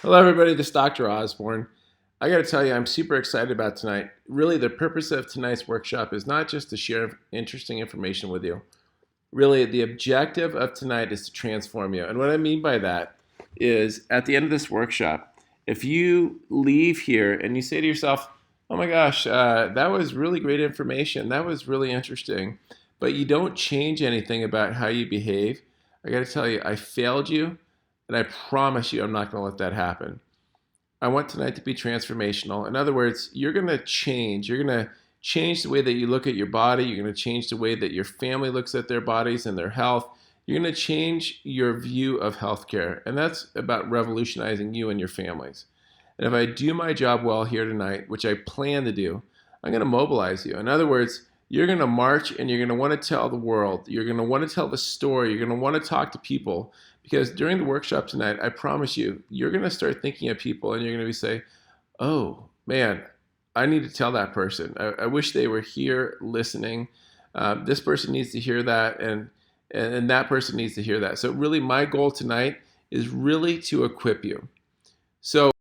Hello, everybody. This is Dr. Osborne. I got to tell you, I'm super excited about tonight. Really, the purpose of tonight's workshop is not just to share interesting information with you. Really, the objective of tonight is to transform you. And what I mean by that is at the end of this workshop, if you leave here and you say to yourself, oh my gosh, that was really great information, that was really interesting, but you don't change anything about how you behave, I got to tell you, I failed you, and I promise you I'm not going to let that happen. I want tonight to be transformational. In other words, you're going to change. You're going to change the way that you look at your body. You're going to change the way that your family looks at their bodies and their health. You're going to change your view of healthcare. And that's about revolutionizing you and your families. And if I do my job well here tonight, which I plan to do, I'm going to mobilize you. In other words, you're going to march and you're going to want to tell the world. You're going to want to tell the story. You're going to want to talk to people. Because during the workshop tonight, I promise you, you're going to start thinking of people and you're going to say, oh, man, I need to tell that person. I wish they were here listening. This person needs to hear that, and that person needs to hear that. So really, my goal tonight is really to equip you. So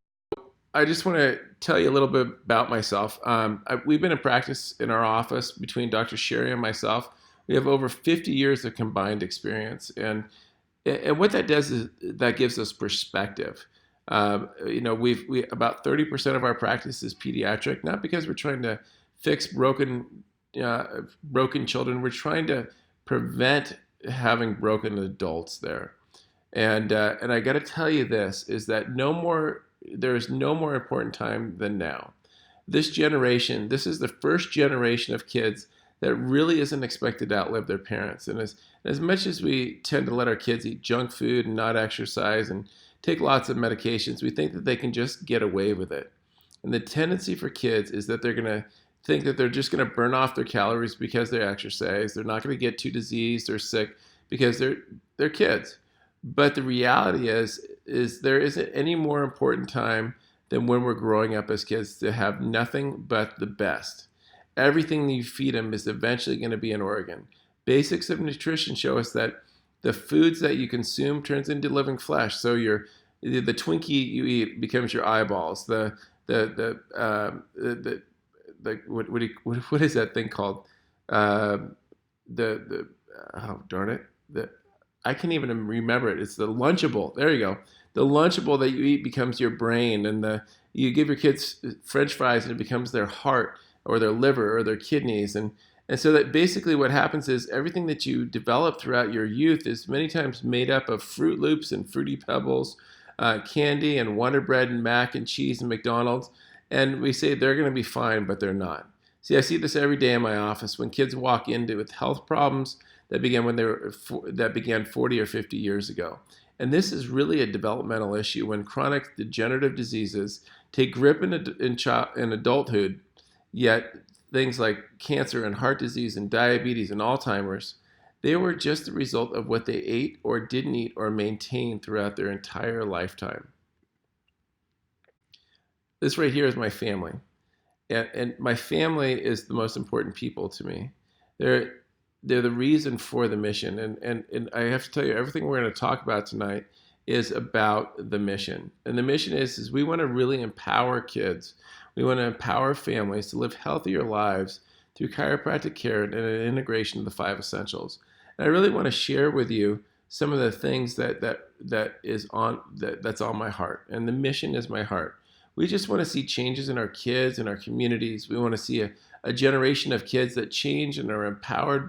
I just want to tell you a little bit about myself. We've been in practice in our office between Dr. Sherry and myself. We have over 50 years of combined experience. And what that does is that gives us perspective. We about 30% of our practice is pediatric, not because we're trying to fix broken children. We're trying to prevent having broken adults there. And I got to tell you this is that there is no more important time than now. This generation, this is the first generation of kids that really isn't expected to outlive their parents. And as much as we tend to let our kids eat junk food and not exercise and take lots of medications, we think that they can just get away with it. And the tendency for kids is that they're going to think that they're just going to burn off their calories because they exercise. They're not going to get too diseased or sick because they're kids. But the reality is there isn't any more important time than when we're growing up as kids to have nothing but the best. Everything that you feed them is eventually going to be an organ. Basics of nutrition show us that the foods that you consume turns into living flesh. So the Twinkie you eat becomes your eyeballs. What is that thing called? Oh darn it! I can't even remember it. It's the Lunchable. There you go. The Lunchable that you eat becomes your brain, and you give your kids French fries, and it becomes their heart or their liver or their kidneys. And so that basically what happens is everything that you develop throughout your youth is many times made up of Fruit Loops and Fruity Pebbles, candy and Wonder Bread and mac and cheese and McDonald's. And we say they're going to be fine, but they're not. See, I see this every day in my office when kids walk into with health problems that began 40 or 50 years ago. And this is really a developmental issue when chronic degenerative diseases take grip in adulthood. Yet things like cancer and heart disease and diabetes and Alzheimer's, they were just the result of what they ate or didn't eat or maintained throughout their entire lifetime. This right here is my family. And my family is the most important people to me. They're the reason for the mission. And I have to tell you, everything we're going to talk about tonight is about the mission. And the mission is we want to really empower kids. We want to empower families to live healthier lives through chiropractic care and an integration of the 5 essentials. And I really want to share with you some of the things that's on my heart. And the mission is my heart. We just want to see changes in our kids and our communities. We want to see a generation of kids that change and are empowered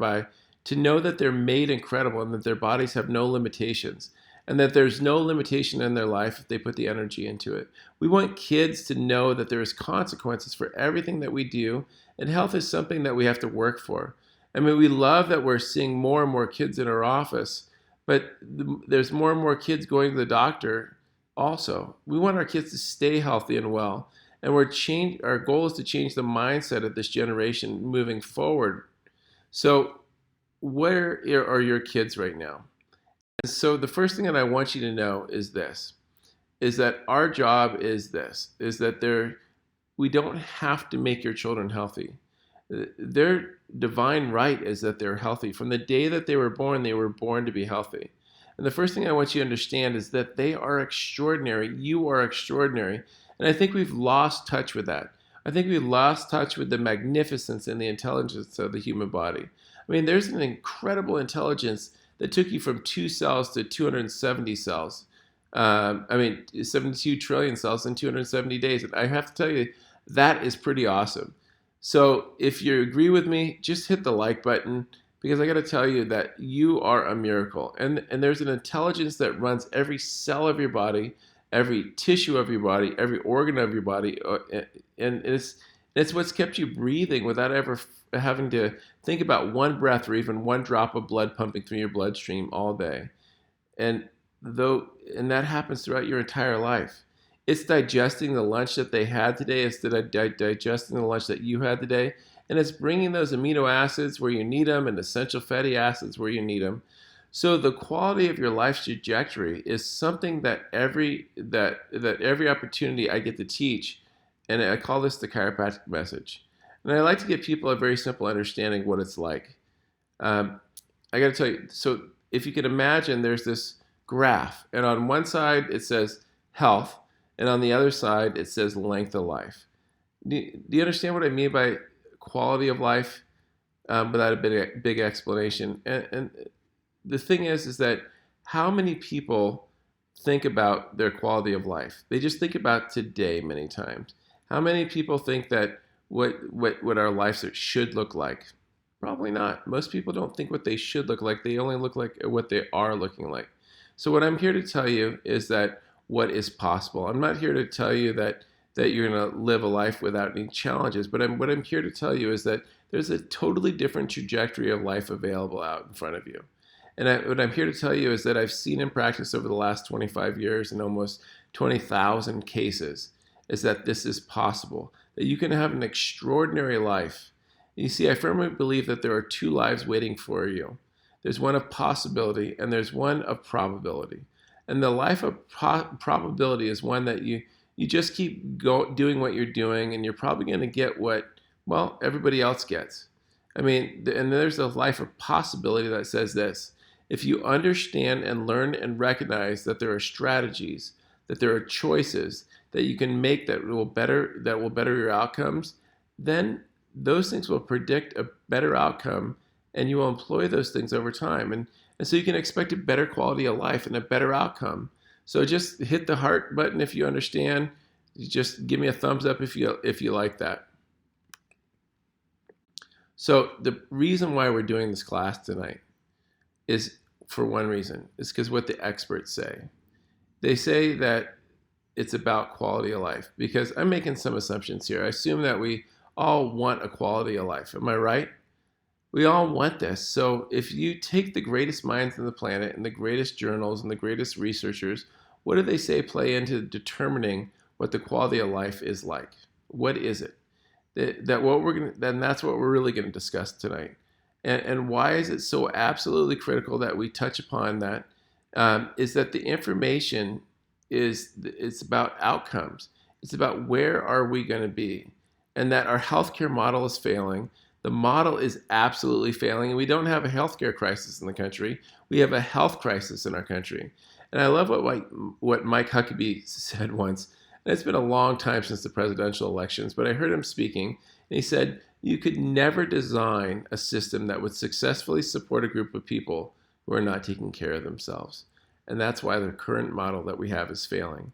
to know that they're made incredible and that their bodies have no limitations. And that there's no limitation in their life if they put the energy into it. We want kids to know that there's consequences for everything that we do, and health is something that we have to work for. I mean, we love that we're seeing more and more kids in our office, but there's more and more kids going to the doctor also. We want our kids to stay healthy and well, and our goal is to change the mindset of this generation moving forward. So where are your kids right now? So the first thing that I want you to know is this, is that our job is that we don't have to make your children healthy. Their divine right is that they're healthy. From the day that they were born to be healthy. And the first thing I want you to understand is that they are extraordinary. You are extraordinary. And I think we've lost touch with that. I think we've lost touch with the magnificence and the intelligence of the human body. I mean, there's an incredible intelligence that took you from 2 cells to 270 cells. 72 trillion cells in 270 days. And I have to tell you, that is pretty awesome. So if you agree with me, just hit the like button, because I got to tell you that you are a miracle. And there's an intelligence that runs every cell of your body, every tissue of your body, every organ of your body. And it's what's kept you breathing without ever having to think about one breath or even one drop of blood pumping through your bloodstream all day. And that happens throughout your entire life. It's digesting the lunch that they had today. It's digesting the lunch that you had today. And it's bringing those amino acids where you need them and essential fatty acids where you need them. So the quality of your life's trajectory is something that every opportunity I get to teach, and I call this the chiropractic message. And I like to give people a very simple understanding of what it's like. I got to tell you, so if you can imagine, there's this graph, and on one side it says health, and on the other side it says length of life. Do you understand what I mean by quality of life without a big explanation? And the thing is that how many people think about their quality of life? They just think about today many times. How many people think that what our lives should look like? Probably not. Most people don't think what they should look like. They only look like what they are looking like. So what I'm here to tell you is that what is possible. I'm not here to tell you that you're going to live a life without any challenges, but what I'm here to tell you is that there's a totally different trajectory of life available out in front of you. And what I'm here to tell you is that I've seen in practice over the last 25 years in almost 20,000 cases is that this is possible, that you can have an extraordinary life. You see, I firmly believe that there are 2 lives waiting for you. There's one of possibility and there's one of probability. And the life of probability is one that you just keep doing what you're doing, and you're probably going to get what, well, everybody else gets. I mean, and there's a life of possibility that says this: if you understand and learn and recognize that there are strategies, that there are choices that you can make that will better your outcomes, then those things will predict a better outcome, and you will employ those things over time. And so you can expect a better quality of life and a better outcome. So just hit the heart button if you understand. Just give me a thumbs up if you like that. So the reason why we're doing this class tonight is for one reason. It's because what the experts say. They say that it's about quality of life, because I'm making some assumptions here. I assume that we all want a quality of life. Am I right? We all want this. So if you take the greatest minds on the planet and the greatest journals and the greatest researchers, what do they say play into determining what the quality of life is like? What is it? That's what we're really going to discuss tonight. And why is it so absolutely critical that we touch upon that? Is that the information it's about outcomes. It's about where are we going to be, and that our healthcare model is failing. The model is absolutely failing, and we don't have a healthcare crisis in the country. We have a health crisis in our country. And I love what Mike Huckabee said once. And it's been a long time since the presidential elections, but I heard him speaking, and he said, you could never design a system that would successfully support a group of people who are not taking care of themselves. And that's why the current model that we have is failing.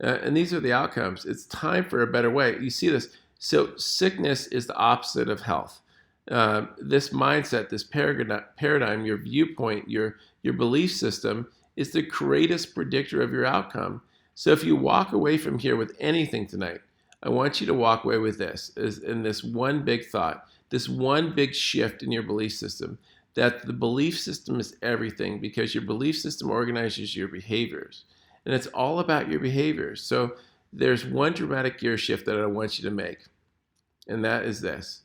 And these are the outcomes. It's time for a better way. You see this. So sickness is the opposite of health. This mindset, this paradigm, your viewpoint, your belief system is the greatest predictor of your outcome. So if you walk away from here with anything tonight, I want you to walk away with this, in this one big thought, this one big shift in your belief system, that the belief system is everything, because your belief system organizes your behaviors. And it's all about your behaviors. So there's one dramatic gear shift that I want you to make. And that is this,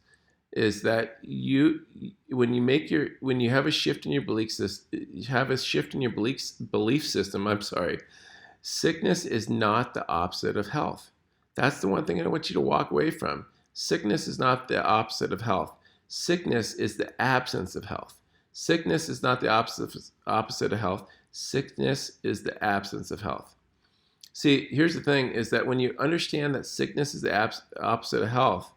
is that when you have a shift in your belief system, sickness is not the opposite of health. That's the one thing I want you to walk away from. Sickness is not the opposite of health. Sickness is the absence of health. Sickness is not the opposite of health. Sickness is the absence of health. See, here's the thing is that when you understand that sickness is the opposite of health,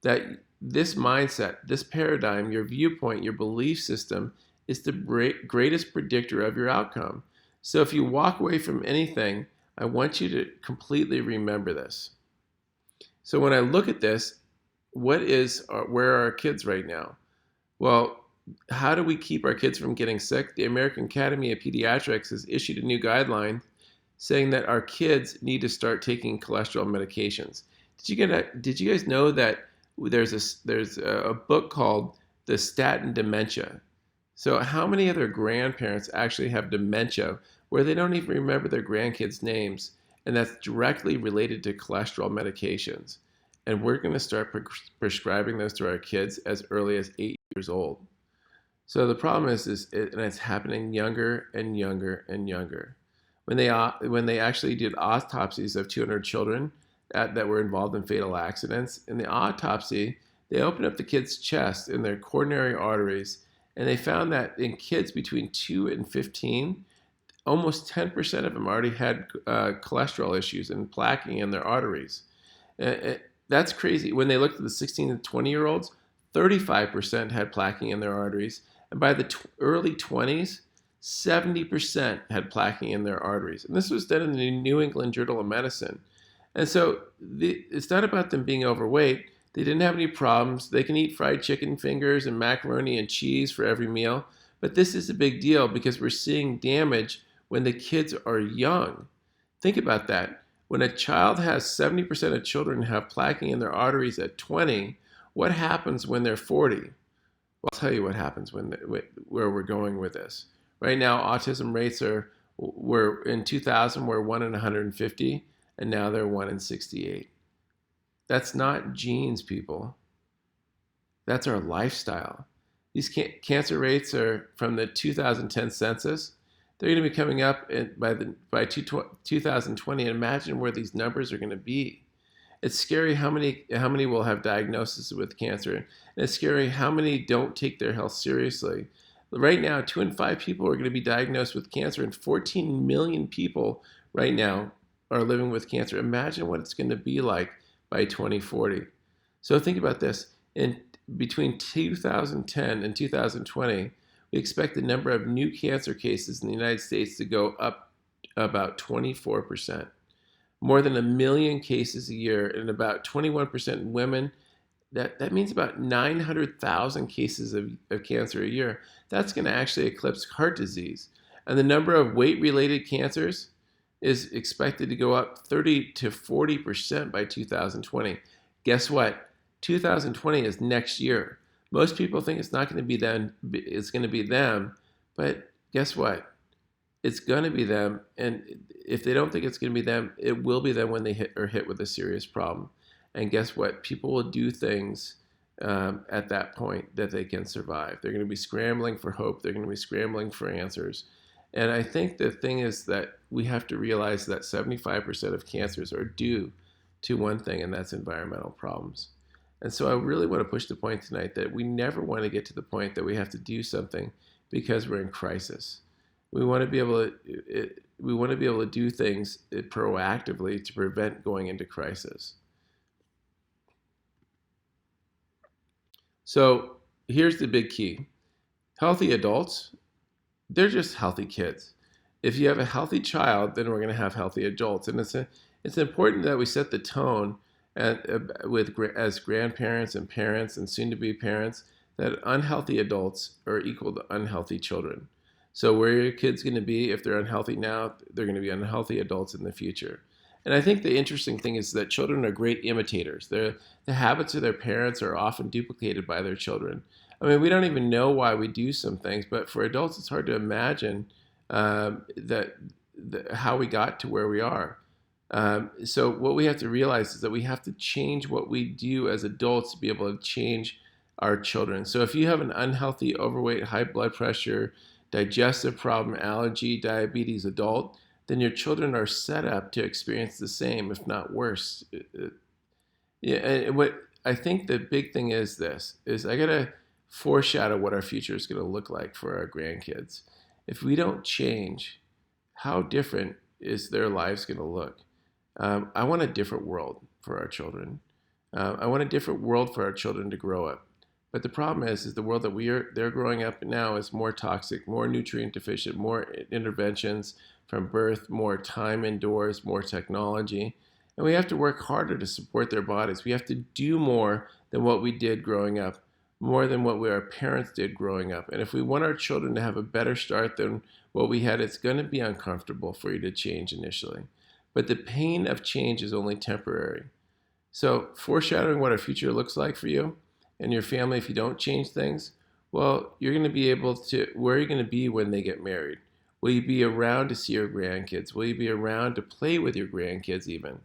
that this mindset, this paradigm, your viewpoint, your belief system is the greatest predictor of your outcome. So if you walk away from anything, I want you to completely remember this. So when I look at this, where are our kids right now? Well, how do we keep our kids from getting sick? The American Academy of Pediatrics has issued a new guideline saying that our kids need to start taking cholesterol medications. Did you guys know that there's a book called The Statin Dementia? So how many of their grandparents actually have dementia where they don't even remember their grandkids' names, and that's directly related to cholesterol medications? And we're going to start prescribing those to our kids as early as 8 years old. So the problem and it's happening younger and younger and younger. When they actually did autopsies of 200 children that were involved in fatal accidents, in the autopsy, they opened up the kid's chest and their coronary arteries, and they found that in kids between 2 and 15, almost 10% of them already had cholesterol issues and plaquing in their arteries. That's crazy. When they looked at the 16 and 20-year-olds, 35% had plaquing in their arteries, and by the early 20s, 70% had plaquing in their arteries. And this was done in the New England Journal of Medicine. And so it's not about them being overweight. They didn't have any problems. They can eat fried chicken fingers and macaroni and cheese for every meal. But this is a big deal because we're seeing damage when the kids are young. Think about that. When a child has 70% of children have plaquing in their arteries at 20, what happens when they're 40? Well, I'll tell you what happens where we're going with this. Right now, autism rates were in 2000 were 1 in 150, and now they're 1 in 68. That's not genes, people. That's our lifestyle. These cancer rates are from the 2010 census. They're going to be coming up by 2020, and imagine where these numbers are going to be. It's scary how many will have diagnosis with cancer, and it's scary how many don't take their health seriously. Right now, 2 in 5 people are going to be diagnosed with cancer, and 14 million people right now are living with cancer. Imagine what it's going to be like by 2040. So think about this. Between 2010 and 2020, we expect the number of new cancer cases in the United States to go up about 24%. More than 1 million cases a year, and about 21% in women. That means about 900,000 cases of cancer a year. That's going to actually eclipse heart disease. And the number of weight-related cancers is expected to go up 30 to 40% by 2020. Guess what? 2020 is next year. Most people think it's not going to be them. It's going to be them. But guess what? It's going to be them. And if they don't think it's going to be them, it will be them when they are hit with a serious problem. And guess what? People will do things at that point that they can survive. They're going to be scrambling for hope. They're going to be scrambling for answers. And I think the thing is that we have to realize that 75% of cancers are due to one thing, and that's environmental problems. And so I really want to push the point tonight that we never want to get to the point that we have to do something because we're in crisis. We want to be able to do things proactively to prevent going into crisis. So here's the big key. Healthy adults, they're just healthy kids. If you have a healthy child, then we're going to have healthy adults. And it's important that we set the tone as grandparents and parents and soon-to-be parents that unhealthy adults are equal to unhealthy children. So where are your kids going to be if they're unhealthy now? They're going to be unhealthy adults in the future. And I think the interesting thing is that children are great imitators. The habits of their parents are often duplicated by their children. I mean, we don't even know why we do some things, but for adults, it's hard to imagine how we got to where we are. So what we have to realize is that we have to change what we do as adults to be able to change our children. So if you have an unhealthy, overweight, high blood pressure, digestive problem, allergy, diabetes adult, then your children are set up to experience the same, if not worse. And what I think the big thing is I got to foreshadow what our future is going to look like for our grandkids. if we don't change, how different is their lives going to look? I want a different world for our children. I want a different world for our children to grow up. But the problem is the world that they're growing up in now is more toxic, more nutrient deficient, more interventions from birth, more time indoors, more technology. And we have to work harder to support their bodies. We have to do more than what we did growing up, more than what our parents did growing up. And if we want our children to have a better start than what we had, it's going to be uncomfortable for you to change initially. But the pain of change is only temporary. So, foreshadowing what our future looks like for you and your family if you don't change things, well, you're going to be able to, where are you going to be when they get married? Will you be around to see your grandkids? Will you be around to play with your grandkids even?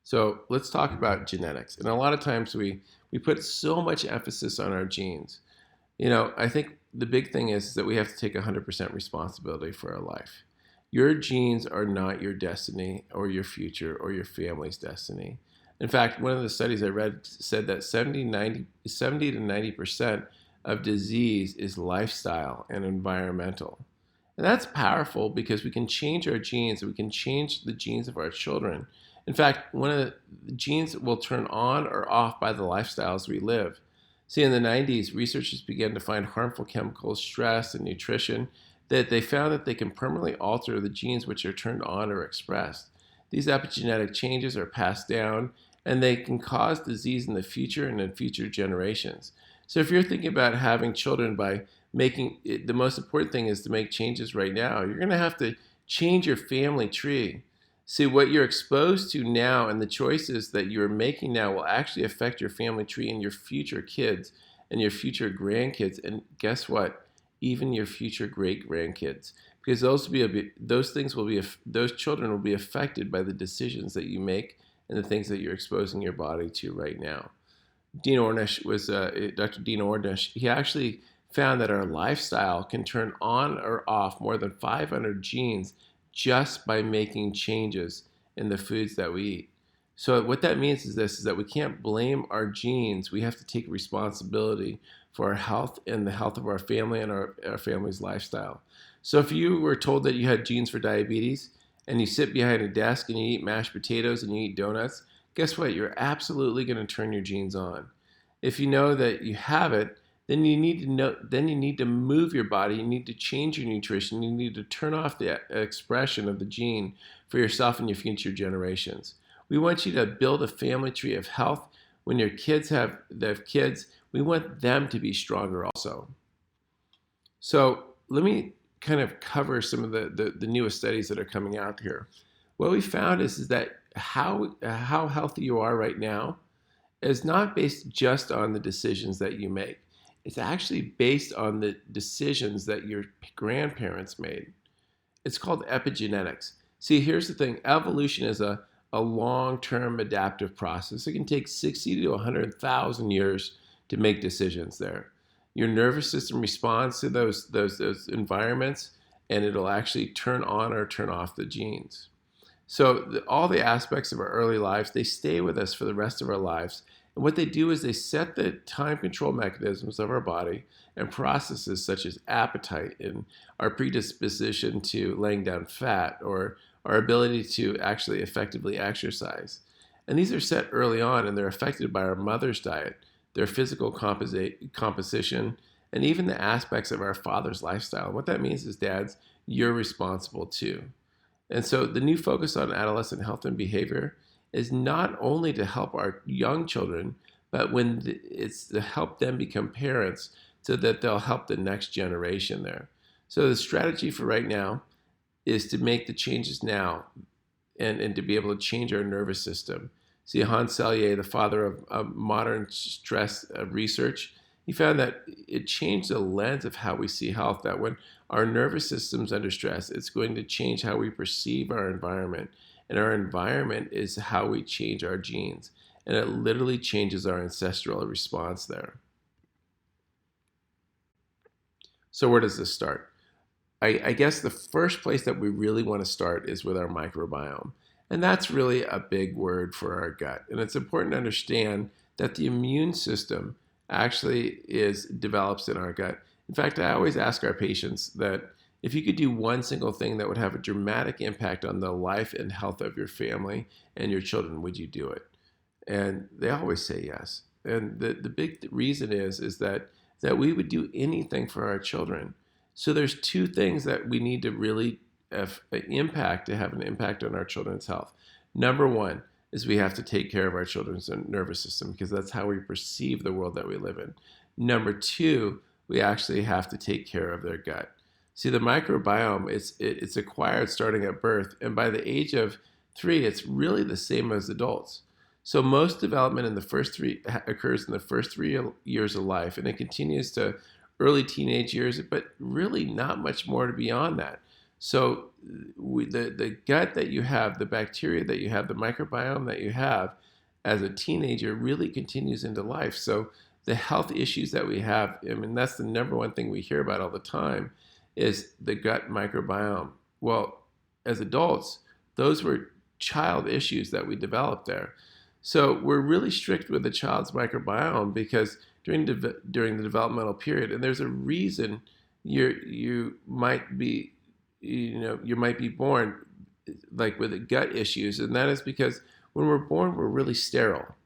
So let's talk about genetics. And a lot of times we put so much emphasis on our genes. I think the big thing is that we have to take 100% responsibility for our life. Your genes are not your destiny or your future or your family's destiny. In fact, one of the studies I read said that 70 to 90% of disease is lifestyle and environmental. And that's powerful because we can change our genes, we can change the genes of our children. In fact, one of the genes will turn on or off by the lifestyles we live. See, in the 90s, researchers began to find harmful chemicals, stress, and nutrition that they found that they can permanently alter the genes which are turned on or expressed. These epigenetic changes are passed down, and they can cause disease in the future and in future generations. So if you're thinking about having children by making it, the most important thing is to make changes right now. You're going to have to change your family tree. See, what you're exposed to now and the choices that you're making now will actually affect your family tree and your future kids and your future grandkids. And guess what? Even your future great grandkids, because those children will be affected by the decisions that you make and the things that you're exposing your body to right now. Dr. Dean Ornish. He actually found that our lifestyle can turn on or off more than 500 genes just by making changes in the foods that we eat. So what that means is that we can't blame our genes. We have to take responsibility for our health and the health of our family and our family's lifestyle. So if you were told that you had genes for diabetes and you sit behind a desk and you eat mashed potatoes and you eat donuts, guess what? You're absolutely going to turn your genes on. If you know that you have it, then you need to move your body. You need to change your nutrition. You need to turn off the expression of the gene for yourself and your future generations. We want you to build a family tree of health. When your kids have kids, we want them to be stronger also. So let me kind of cover some of the newest studies that are coming out here. What we found is that how healthy you are right now is not based just on the decisions that you make. It's actually based on the decisions that your grandparents made. It's called epigenetics. See, here's the thing. Evolution is a long-term adaptive process. It can take 60 to 100,000 years to make decisions there. Your nervous system responds to those environments, and it'll actually turn on or turn off the genes. So all the aspects of our early lives, they stay with us for the rest of our lives. And what they do is they set the time control mechanisms of our body and processes such as appetite and our predisposition to laying down fat or our ability to actually effectively exercise. And these are set early on, and they're affected by our mother's diet, their physical composition, and even the aspects of our father's lifestyle. And what that means is, dads, you're responsible too. And so the new focus on adolescent health and behavior is not only to help our young children, but it's to help them become parents so that they'll help the next generation there. So the strategy for right now is to make the changes now and to be able to change our nervous system. See, Hans Selye, the father of modern stress research, he found that it changed the lens of how we see health, that when our nervous system's under stress, it's going to change how we perceive our environment. And our environment is how we change our genes. And it literally changes our ancestral response there. So where does this start? I guess the first place that we really want to start is with our microbiome. And that's really a big word for our gut. And it's important to understand that the immune system actually develops in our gut. In fact, I always ask our patients that if you could do one single thing that would have a dramatic impact on the life and health of your family and your children, would you do it? And they always say yes. And the big reason is that we would do anything for our children. So there's two things that we need to really have to have an impact on our children's health. Number one is we have to take care of our children's nervous system, because that's how we perceive the world that we live in. Number two, we actually have to take care of their gut. See, the microbiome, it's acquired starting at birth, and by the age of 3, it's really the same as adults. So most development in the first three occurs in the first 3 years of life, and it continues to early teenage years, but really not much more to beyond that. So the gut that you have, the bacteria that you have, the microbiome that you have as a teenager really continues into life. So the health issues that we have, I mean, that's the number one thing we hear about all the time, is the gut microbiome. Well, as adults, those were child issues that we developed there. So we're really strict with the child's microbiome, because during the developmental period, and there's a reason you might be born like with gut issues, and that is because when we're born, we're really sterile,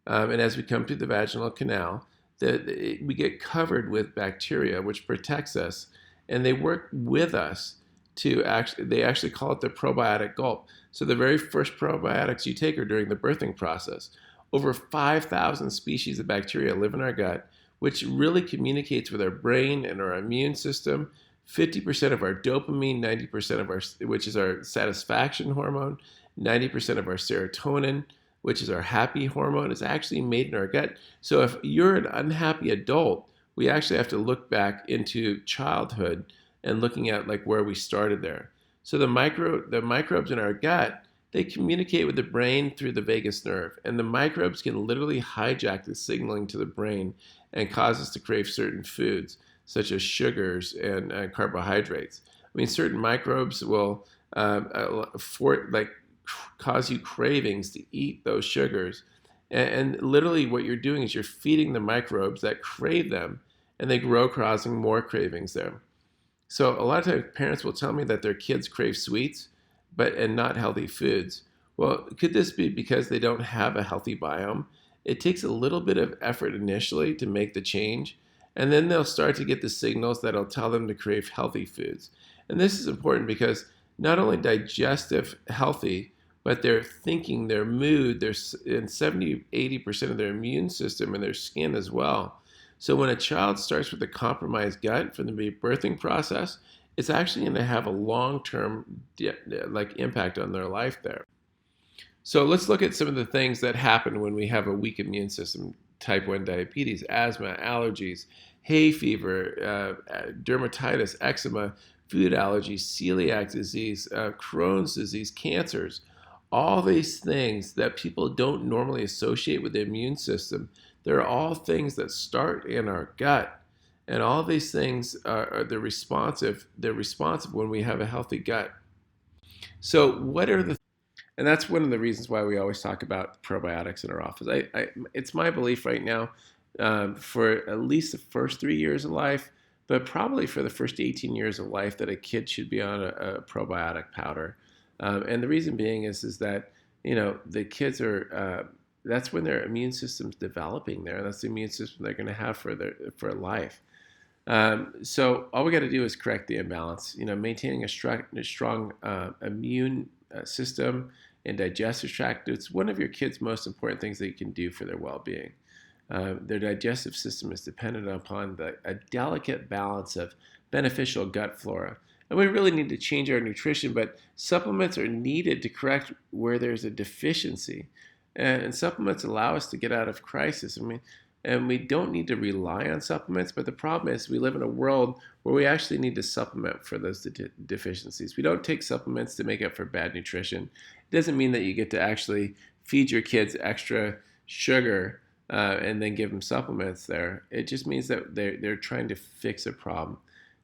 and as we come through the vaginal canal, we get covered with bacteria, which protects us, and they work with us they actually call it the probiotic gulp. So the very first probiotics you take are during the birthing process. Over 5,000 species of bacteria live in our gut, which really communicates with our brain and our immune system. 50% of our dopamine, 90% of which is our satisfaction hormone, 90% of our serotonin, which is our happy hormone, is actually made in our gut. So if you're an unhappy adult, we actually have to look back into childhood and looking at like where we started there. So the microbes in our gut, they communicate with the brain through the vagus nerve, and the microbes can literally hijack the signaling to the brain and cause us to crave certain foods, such as sugars and carbohydrates. I mean, certain microbes will cause you cravings to eat those sugars, and literally what you're doing is you're feeding the microbes that crave them, and they grow, causing more cravings there. So a lot of times parents will tell me that their kids crave sweets and not healthy foods. Well, could this be because they don't have a healthy biome? It takes a little bit of effort initially to make the change, and then they'll start to get the signals that'll tell them to crave healthy foods. And this is important because not only digestive healthy, but their thinking, their mood, and 70-80% of their immune system and their skin as well. So when a child starts with a compromised gut from the birthing process, it's actually going to have a long-term impact on their life there. So let's look at some of the things that happen when we have a weak immune system: type 1 diabetes, asthma, allergies, hay fever, dermatitis, eczema, food allergies, celiac disease, Crohn's disease, cancers. All these things that people don't normally associate with the immune system, they're all things that start in our gut. And all these things they're responsive when we have a healthy gut. So what are and that's one of the reasons why we always talk about probiotics in our office. It's my belief right now, for at least the first 3 years of life, but probably for the first 18 years of life, that a kid should be on a probiotic powder. And the reason being is that, the kids are, that's when their immune system's developing there. That's the immune system they're going to have for life. So all we got to do is correct the imbalance. Maintaining a strong immune system and digestive tract. It's one of your kids' most important things that you can do for their well-being. Their digestive system is dependent upon a delicate balance of beneficial gut flora. And we really need to change our nutrition, but supplements are needed to correct where there's a deficiency. And supplements allow us to get out of crisis. And we don't need to rely on supplements, but the problem is we live in a world where we actually need to supplement for those deficiencies. We don't take supplements to make up for bad nutrition. It doesn't mean that you get to actually feed your kids extra sugar and then give them supplements there. It just means that they're trying to fix a problem.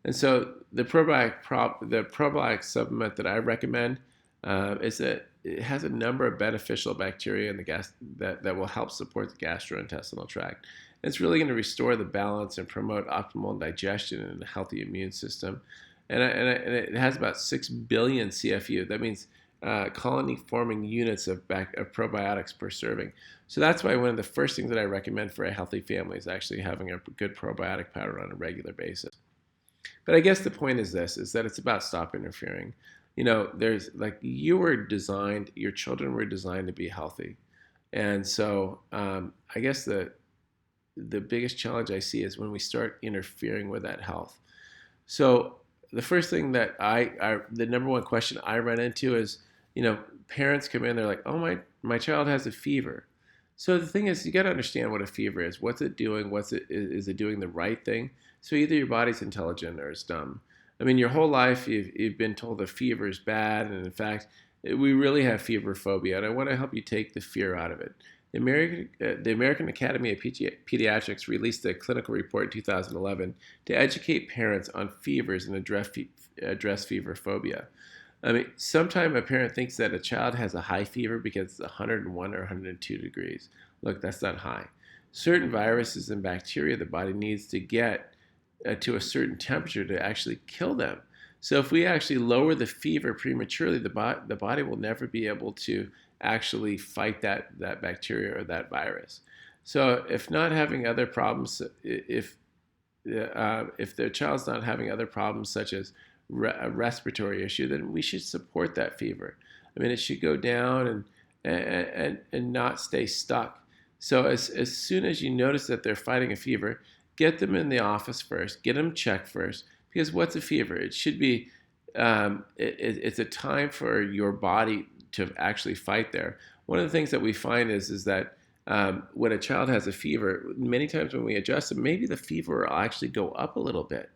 And so the probiotic supplement that I recommend is that it has a number of beneficial bacteria in the that will help support the gastrointestinal tract. It's really going to restore the balance and promote optimal digestion and a healthy immune system. And it has about 6 billion CFU. That means colony-forming units of probiotics per serving. So that's why one of the first things that I recommend for a healthy family is actually having a good probiotic powder on a regular basis. But I guess the point is this, is that it's about stop interfering. There's like your children were designed to be healthy. And so I guess the biggest challenge I see is when we start interfering with that health. So the first thing that the number one question I run into is, parents come in, they're like, oh, my child has a fever. So the thing is, you got to understand what a fever is. What's it doing? Is it doing the right thing? So either your body's intelligent or it's dumb. I mean, your whole life you've been told a fever is bad, and in fact, we really have fever phobia, and I want to help you take the fear out of it. The American Academy of Pediatrics released a clinical report in 2011 to educate parents on fevers and address fever phobia. I mean, sometimes a parent thinks that a child has a high fever because it's 101 or 102 degrees. Look, that's not high. Certain viruses and bacteria the body needs to get to a certain temperature to actually kill them. So if we actually lower the fever prematurely, the body will never be able to actually fight that bacteria or that virus. So if not having other problems, if their child's not having other problems such as a respiratory issue, then we should support that fever. I mean, it should go down and not stay stuck. So as soon as you notice that they're fighting a fever, get them in the office first, get them checked first, because what's a fever? It should be, it's a time for your body to actually fight there. One of the things that we find is that when a child has a fever, many times when we adjust them, maybe the fever will actually go up a little bit.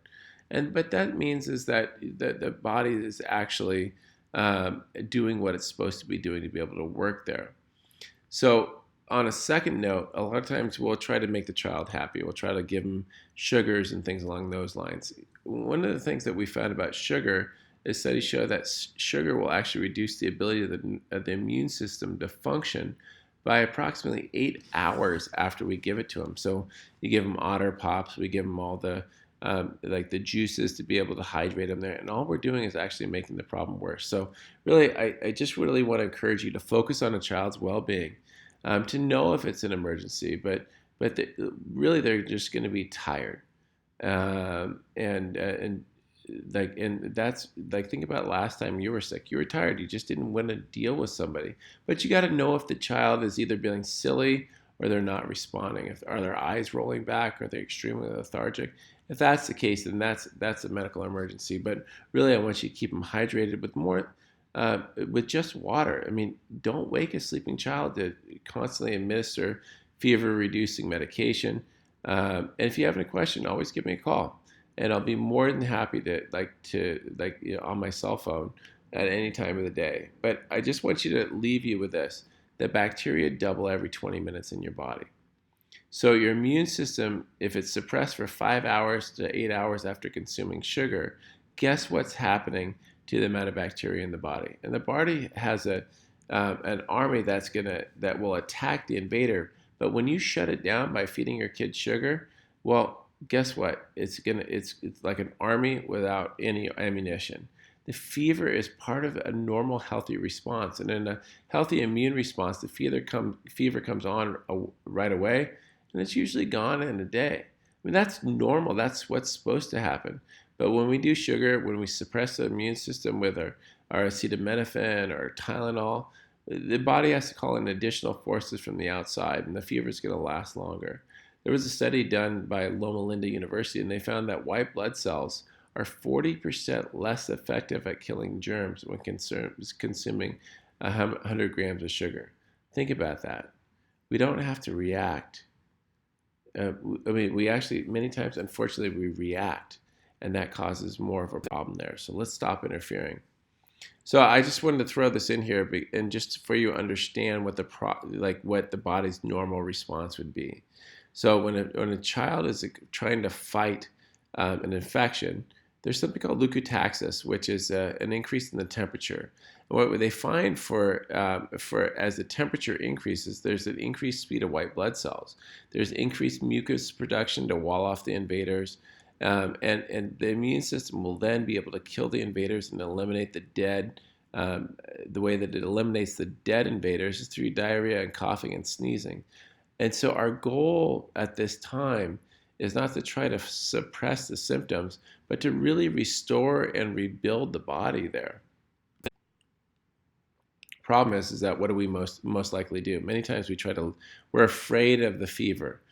But that means is that the body is actually doing what it's supposed to be doing to be able to work there. So on a second note, a lot of times we'll try to make the child happy. We'll try to give them sugars and things along those lines. One of the things that we found about sugar is studies show that sugar will actually reduce the ability of the immune system to function by approximately 8 hours after we give it to them. So you give them otter pops, we give them all the like the juices to be able to hydrate them there, and all we're doing is actually making the problem worse. So really, I just really want to encourage you to focus on a child's well-being, to know if it's an emergency, but really they're just going to be tired, and that's like, think about last time you were sick. You were tired. You just didn't want to deal with somebody. But you got to know if the child is either being silly or they're not responding. Are their eyes rolling back? Or are they extremely lethargic? If that's the case, then that's a medical emergency. But really, I want you to keep them hydrated with just water. I mean, don't wake a sleeping child to constantly administer fever-reducing medication. And if you have any question, always give me a call, and I'll be more than happy to on my cell phone at any time of the day. But I just want you to leave you with this: the bacteria double every 20 minutes in your body. So your immune system, if it's suppressed for 5 hours to 8 hours after consuming sugar, guess what's happening to the amount of bacteria in the body? And the body has an army that will attack the invader. But when you shut it down by feeding your kids sugar, well, guess what? It's like an army without any ammunition. The fever is part of a normal, healthy response. And in a healthy immune response, the fever comes on right away, and it's usually gone in a day. I mean, that's normal. That's what's supposed to happen. But when we do sugar, when we suppress the immune system with our acetaminophen or Tylenol, the body has to call in additional forces from the outside, and the fever is going to last longer. There was a study done by Loma Linda University, and they found that white blood cells are 40% less effective at killing germs when consuming 100 grams of sugar. Think about that. We don't have to react. We actually, many times, unfortunately, we react, and that causes more of a problem there. So let's stop interfering. So I just wanted to throw this in here, and just for you to understand what the body's normal response would be. So when a child is trying to fight an infection, there's something called leukotaxis, which is an increase in the temperature. And what they find for as the temperature increases, there's an increased speed of white blood cells. There's increased mucus production to wall off the invaders. And the immune system will then be able to kill the invaders and eliminate the dead. The way that it eliminates the dead invaders is through diarrhea and coughing and sneezing. And so our goal at this time is not to try to suppress the symptoms, but to really restore and rebuild the body there. Problem is that what do we most likely do? Many times we're afraid of the fever.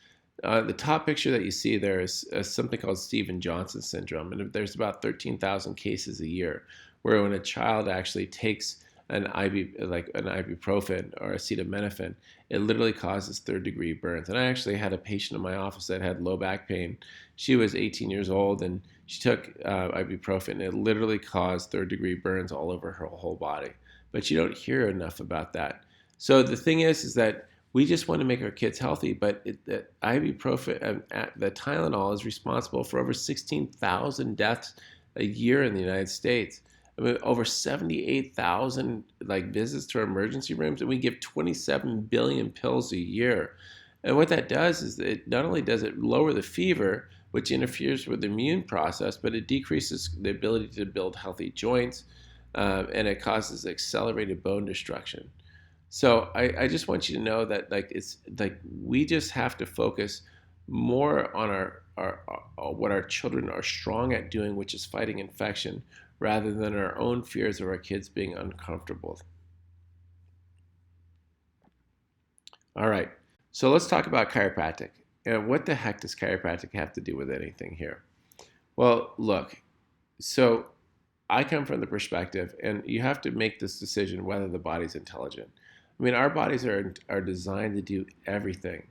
The top picture that you see there is something called Stevens-Johnson syndrome, and there's about 13,000 cases a year where when a child actually takes an ibuprofen or acetaminophen, it literally causes third-degree burns. And I actually had a patient in my office that had low back pain. She was 18 years old, and she took ibuprofen, and it literally caused third-degree burns all over her whole body. But you don't hear enough about that. So the thing is that we just want to make our kids healthy, but the ibuprofen, the Tylenol is responsible for over 16,000 deaths a year in the United States. I mean, over 78,000 visits to our emergency rooms, and we give 27 billion pills a year. And what that does is it not only does it lower the fever, which interferes with the immune process, but it decreases the ability to build healthy joints, and it causes accelerated bone destruction. So I just want you to know that we just have to focus more on our what our children are strong at doing, which is fighting infection, rather than our own fears of our kids being uncomfortable. All right, so let's talk about chiropractic. And what the heck does chiropractic have to do with anything here? Well, look, so I come from the perspective, and you have to make this decision whether the body's intelligent. I mean, our bodies are designed to do everything.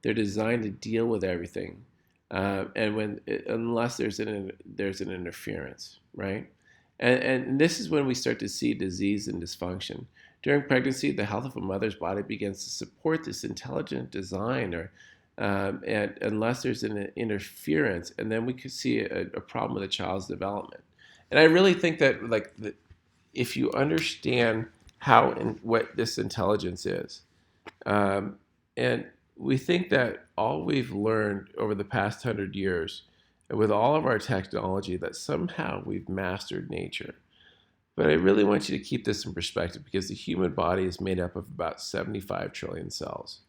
They're designed to deal with everything, unless there's an interference, right? And this is when we start to see disease and dysfunction. During pregnancy, the health of a mother's body begins to support this intelligent design, and unless there's an interference, and then we could see a problem with a child's development. And I really think that if you understand how and what this intelligence is, and we think that all we've learned over the past 100 years, and with all of our technology, that somehow we've mastered nature. But I really want you to keep this in perspective, because the human body is made up of about 75 trillion cells.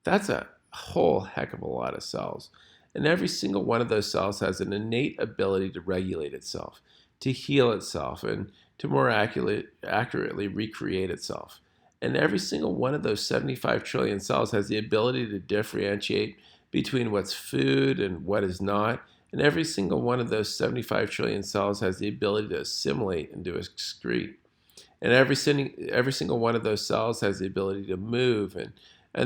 That's a whole heck of a lot of cells. And every single one of those cells has an innate ability to regulate itself, to heal itself, and to more accurately recreate itself. And every single one of those 75 trillion cells has the ability to differentiate between what's food and what is not. And every single one of those 75 trillion cells has the ability to assimilate and to excrete. And every single one of those cells has the ability to move. And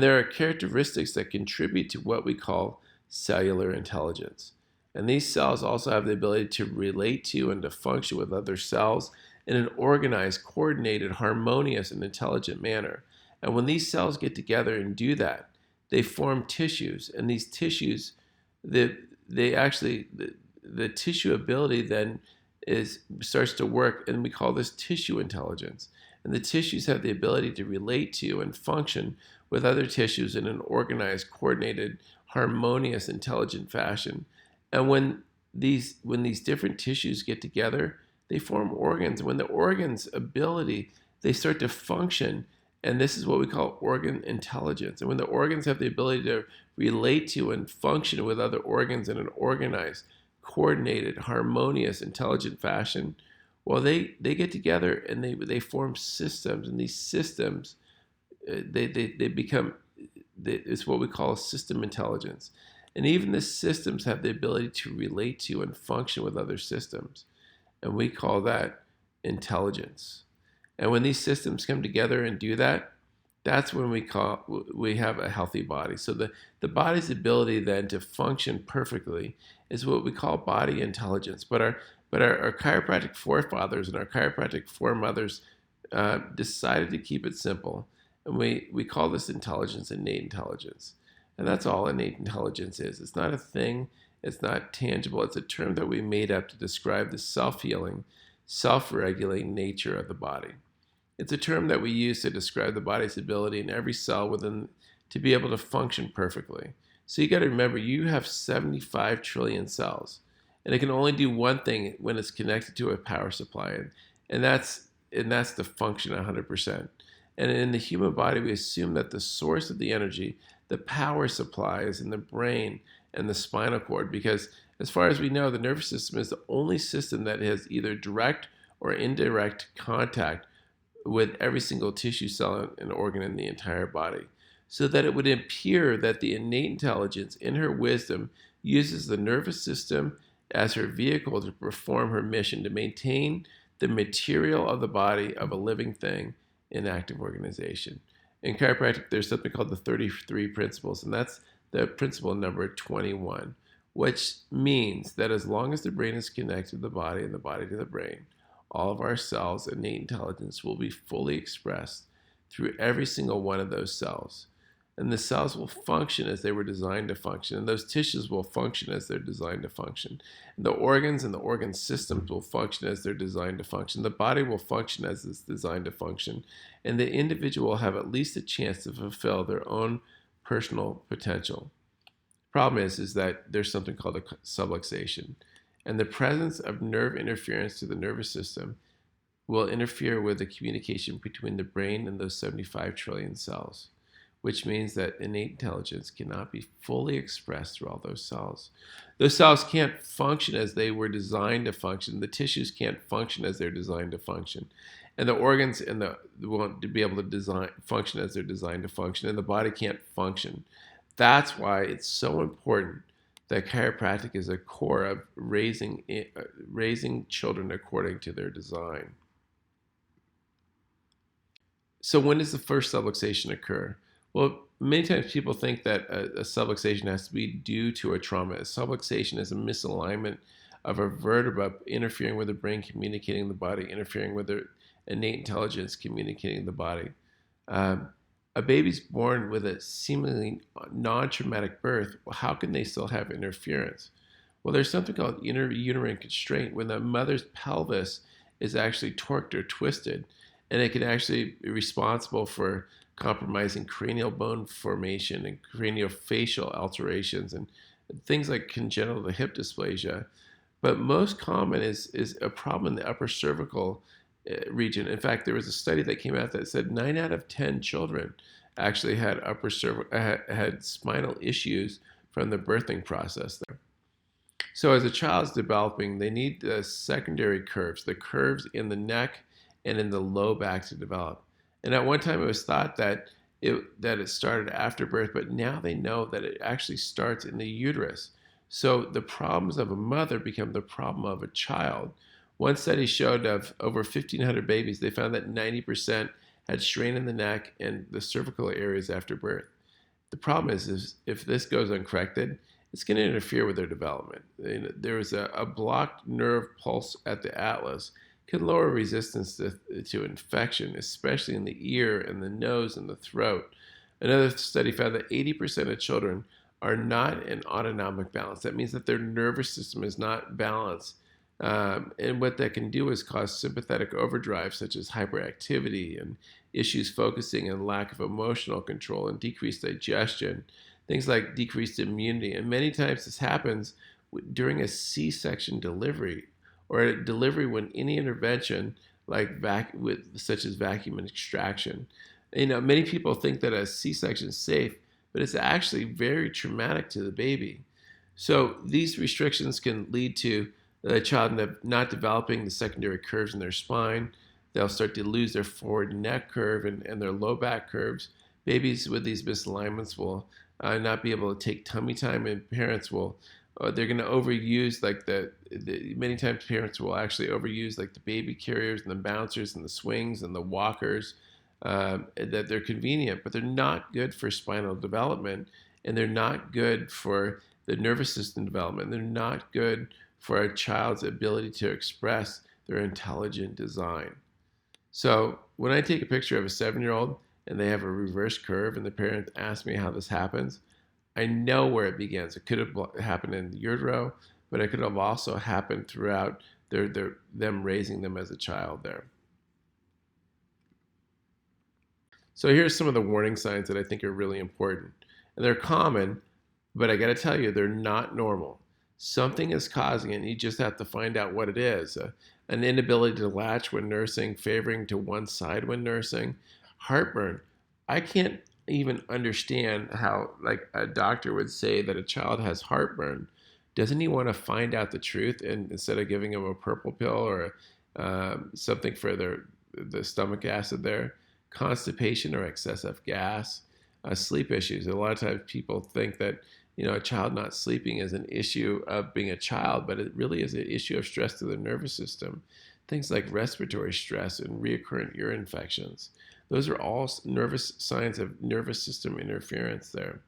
there are characteristics that contribute to what we call cellular intelligence. And these cells also have the ability to relate to and to function with other cells in an organized, coordinated, harmonious, and intelligent manner. And when these cells get together and do that, they form tissues. And these tissues, the tissue ability then starts to work, and we call this tissue intelligence. And the tissues have the ability to relate to and function with other tissues in an organized, coordinated, harmonious, intelligent fashion. And when these different tissues get together, they form organs. When the organs' ability, they start to function, and this is what we call organ intelligence. And when the organs have the ability to relate to and function with other organs in an organized, coordinated, harmonious, intelligent fashion, well, they get together and they form systems, and these systems, it's what we call system intelligence. And even the systems have the ability to relate to and function with other systems. And we call that intelligence. And when these systems come together and do that, that's when we have a healthy body. So the body's ability then to function perfectly is what we call body intelligence. But our chiropractic forefathers and our chiropractic foremothers decided to keep it simple. And we call this intelligence innate intelligence. And that's all innate intelligence is. It's not a thing. It's not tangible. It's a term that we made up to describe the self-healing, self-regulating nature of the body. It's a term that we use to describe the body's ability in every cell within to be able to function perfectly. So you got to remember, you have 75 trillion cells, and it can only do one thing when it's connected to a power supply, and that's to function 100%. And in the human body, we assume that the source of the energy, the power supply, is in the brain and the spinal cord, because as far as we know, the nervous system is the only system that has either direct or indirect contact with every single tissue, cell, and organ in the entire body, so that it would appear that the innate intelligence in her wisdom uses the nervous system as her vehicle to perform her mission to maintain the material of the body of a living thing in active organization. In chiropractic, there's something called the 33 principles, and that's the principle number 21, which means that as long as the brain is connected to the body and the body to the brain, all of our cells' innate intelligence will be fully expressed through every single one of those cells. And the cells will function as they were designed to function, and those tissues will function as they're designed to function. And the organs and the organ systems will function as they're designed to function. The body will function as it's designed to function, and the individual will have at least a chance to fulfill their own personal potential. Problem is that there's something called a subluxation, and the presence of nerve interference to the nervous system will interfere with the communication between the brain and those 75 trillion cells, which means that innate intelligence cannot be fully expressed through all those cells. Those cells can't function as they were designed to function. The tissues can't function as they're designed to function. And the organs won't be able to function as they're designed to function, and the body can't function. That's why it's so important that chiropractic is a core of raising children according to their design. So when does the first subluxation occur? Well, many times people think that a subluxation has to be due to a trauma. A subluxation is a misalignment of a vertebra interfering with the brain, communicating the body, interfering with the innate intelligence, communicating the body. A baby's born with a seemingly non-traumatic birth. Well, how can they still have interference? Well, there's something called intrauterine constraint, when the mother's pelvis is actually torqued or twisted, and it can actually be responsible for compromising cranial bone formation and craniofacial alterations and things like congenital hip dysplasia. But most common is a problem in the upper cervical region. In fact, there was a study that came out that said 9 out of 10 children actually had had spinal issues from the birthing process there. So as a child's developing, they need the secondary curves, the curves in the neck and in the low back to develop. And at one time it was thought that it started after birth, but now they know that it actually starts in the uterus. So the problems of a mother become the problem of a child. One study showed of over 1,500 babies, they found that 90% had strain in the neck and the cervical areas after birth. The problem is if this goes uncorrected, it's going to interfere with their development. There is a blocked nerve pulse at the atlas can lower resistance to infection, especially in the ear and the nose and the throat. Another study found that 80% of children are not in autonomic balance. That means that their nervous system is not balanced. And what that can do is cause sympathetic overdrive, such as hyperactivity and issues focusing and lack of emotional control and decreased digestion, things like decreased immunity. And many times this happens during a C-section delivery or a delivery when any intervention like such as vacuum and extraction. Many people think that a C-section is safe, but it's actually very traumatic to the baby. So these restrictions can lead to the child not developing the secondary curves in their spine. They'll start to lose their forward neck curve and their low back curves. Babies with these misalignments will not be able to take tummy time, and parents will they're going to overuse many times parents will actually overuse like the baby carriers and the bouncers and the swings and the walkers that they're convenient, but they're not good for spinal development, and they're not good for the nervous system development. They're not good for a child's ability to express their intelligent design. So when I take a picture of a 7-year-old and they have a reverse curve and the parent asks me how this happens, I know where it begins. It could have happened in utero, but it could have also happened throughout them raising them as a child there. So here's some of the warning signs that I think are really important. And they're common, but I got to tell you, they're not normal. Something is causing it, and you just have to find out what it is. An inability to latch when nursing, favoring to one side when nursing, heartburn. I can't even understand how, like, a doctor would say that a child has heartburn. Doesn't he want to find out the truth, and instead of giving him a purple pill or something for the stomach acid there? Constipation or excessive gas, sleep issues. A lot of times people think that a child not sleeping is an issue of being a child, but it really is an issue of stress to the nervous system. Things like respiratory stress and recurrent ear infections. Those are all nervous signs of nervous system interference there.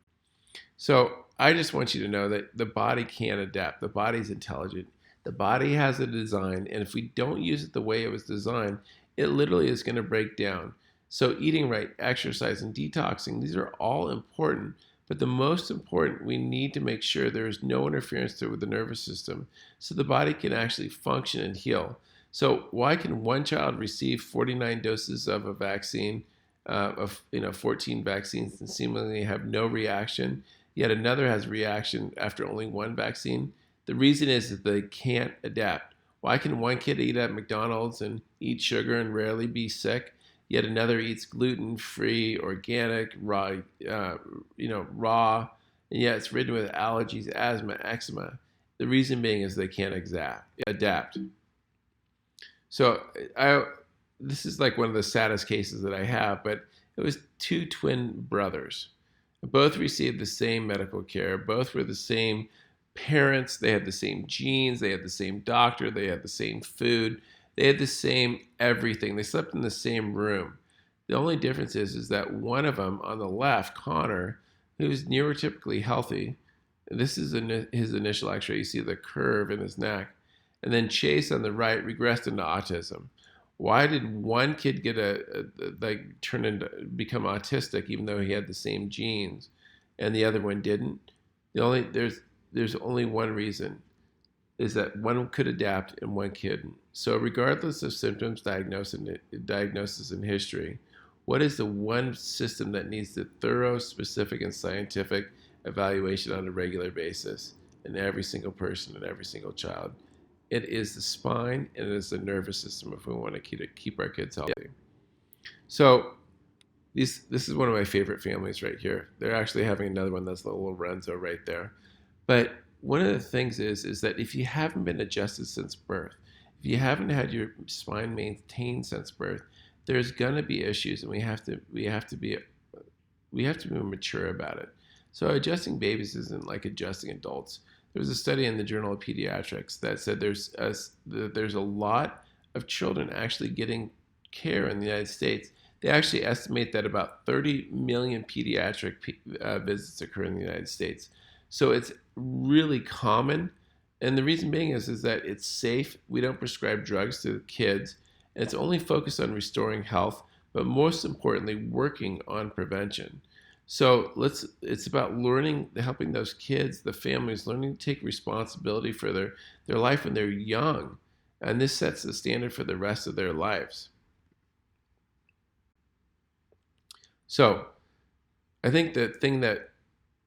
So I just want you to know that the body can adapt. The body's intelligent. The body has a design, and if we don't use it the way it was designed, it literally is going to break down. So eating right, exercise, and detoxing, these are all important. But the most important, we need to make sure there is no interference with the nervous system so the body can actually function and heal. So why can one child receive 49 doses of a vaccine, of 14 vaccines, and seemingly have no reaction, yet another has reaction after only one vaccine? The reason is that they can't adapt. Why can one kid eat at McDonald's and eat sugar and rarely be sick, yet another eats gluten-free, organic, raw, and yet it's ridden with allergies, asthma, eczema? The reason being is they can't adapt. So this is like one of the saddest cases that I have, but it was two twin brothers. Both received the same medical care. Both were the same parents. They had the same genes. They had the same doctor. They had the same food. They had the same everything. They slept in the same room. The only difference is that one of them on the left, Connor, who's neurotypically healthy, this is his initial x-ray. You see the curve in his neck. And then Chase on the right regressed into autism. Why did one kid get become autistic even though he had the same genes and the other one didn't? There's only one reason, is that one could adapt and one couldn't. So regardless of symptoms, diagnosis, and history, what is the one system that needs the thorough, specific, and scientific evaluation on a regular basis in every single person and every single child? It is the spine and it is the nervous system if we want to keep our kids healthy. So this is one of my favorite families right here. They're actually having another one. That's little Lorenzo right there. But one of the things is that if you haven't been adjusted since birth, if you haven't had your spine maintained since birth, there's gonna be issues, and we have to be mature about it. So adjusting babies isn't like adjusting adults. There was a study in the Journal of Pediatrics that said there's a lot of children actually getting care in the United States. They actually estimate that about 30 million pediatric visits occur in the United States. So it's really common, and the reason being is that it's safe. We don't prescribe drugs to kids, and it's only focused on restoring health, but most importantly, working on prevention. So it's about helping those kids, the families, learning to take responsibility for their life when they're young. And this sets the standard for the rest of their lives. So I think the thing that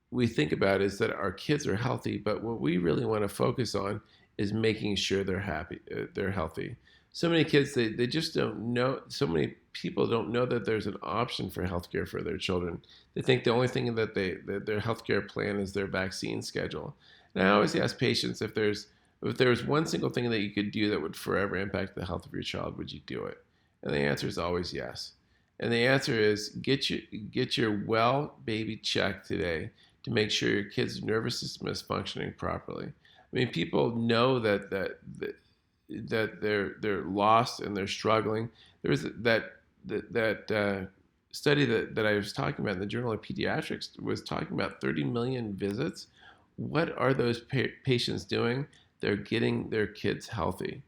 we think about is that our kids are healthy, but what we really want to focus on is making sure they're happy, they're healthy. So many kids, they just don't know. So many people don't know that there's an option for healthcare for their children. They think the only thing that their healthcare plan is their vaccine schedule. And I always ask patients, if there was one single thing that you could do that would forever impact the health of your child, would you do it? And the answer is always yes. And the answer is get your well baby checked today to make sure your kid's nervous system is functioning properly. I mean, people know that they're lost and they're struggling. There was that study that I was talking about in the Journal of Pediatrics was talking about 30 million visits. What are those patients doing? They're getting their kids healthy.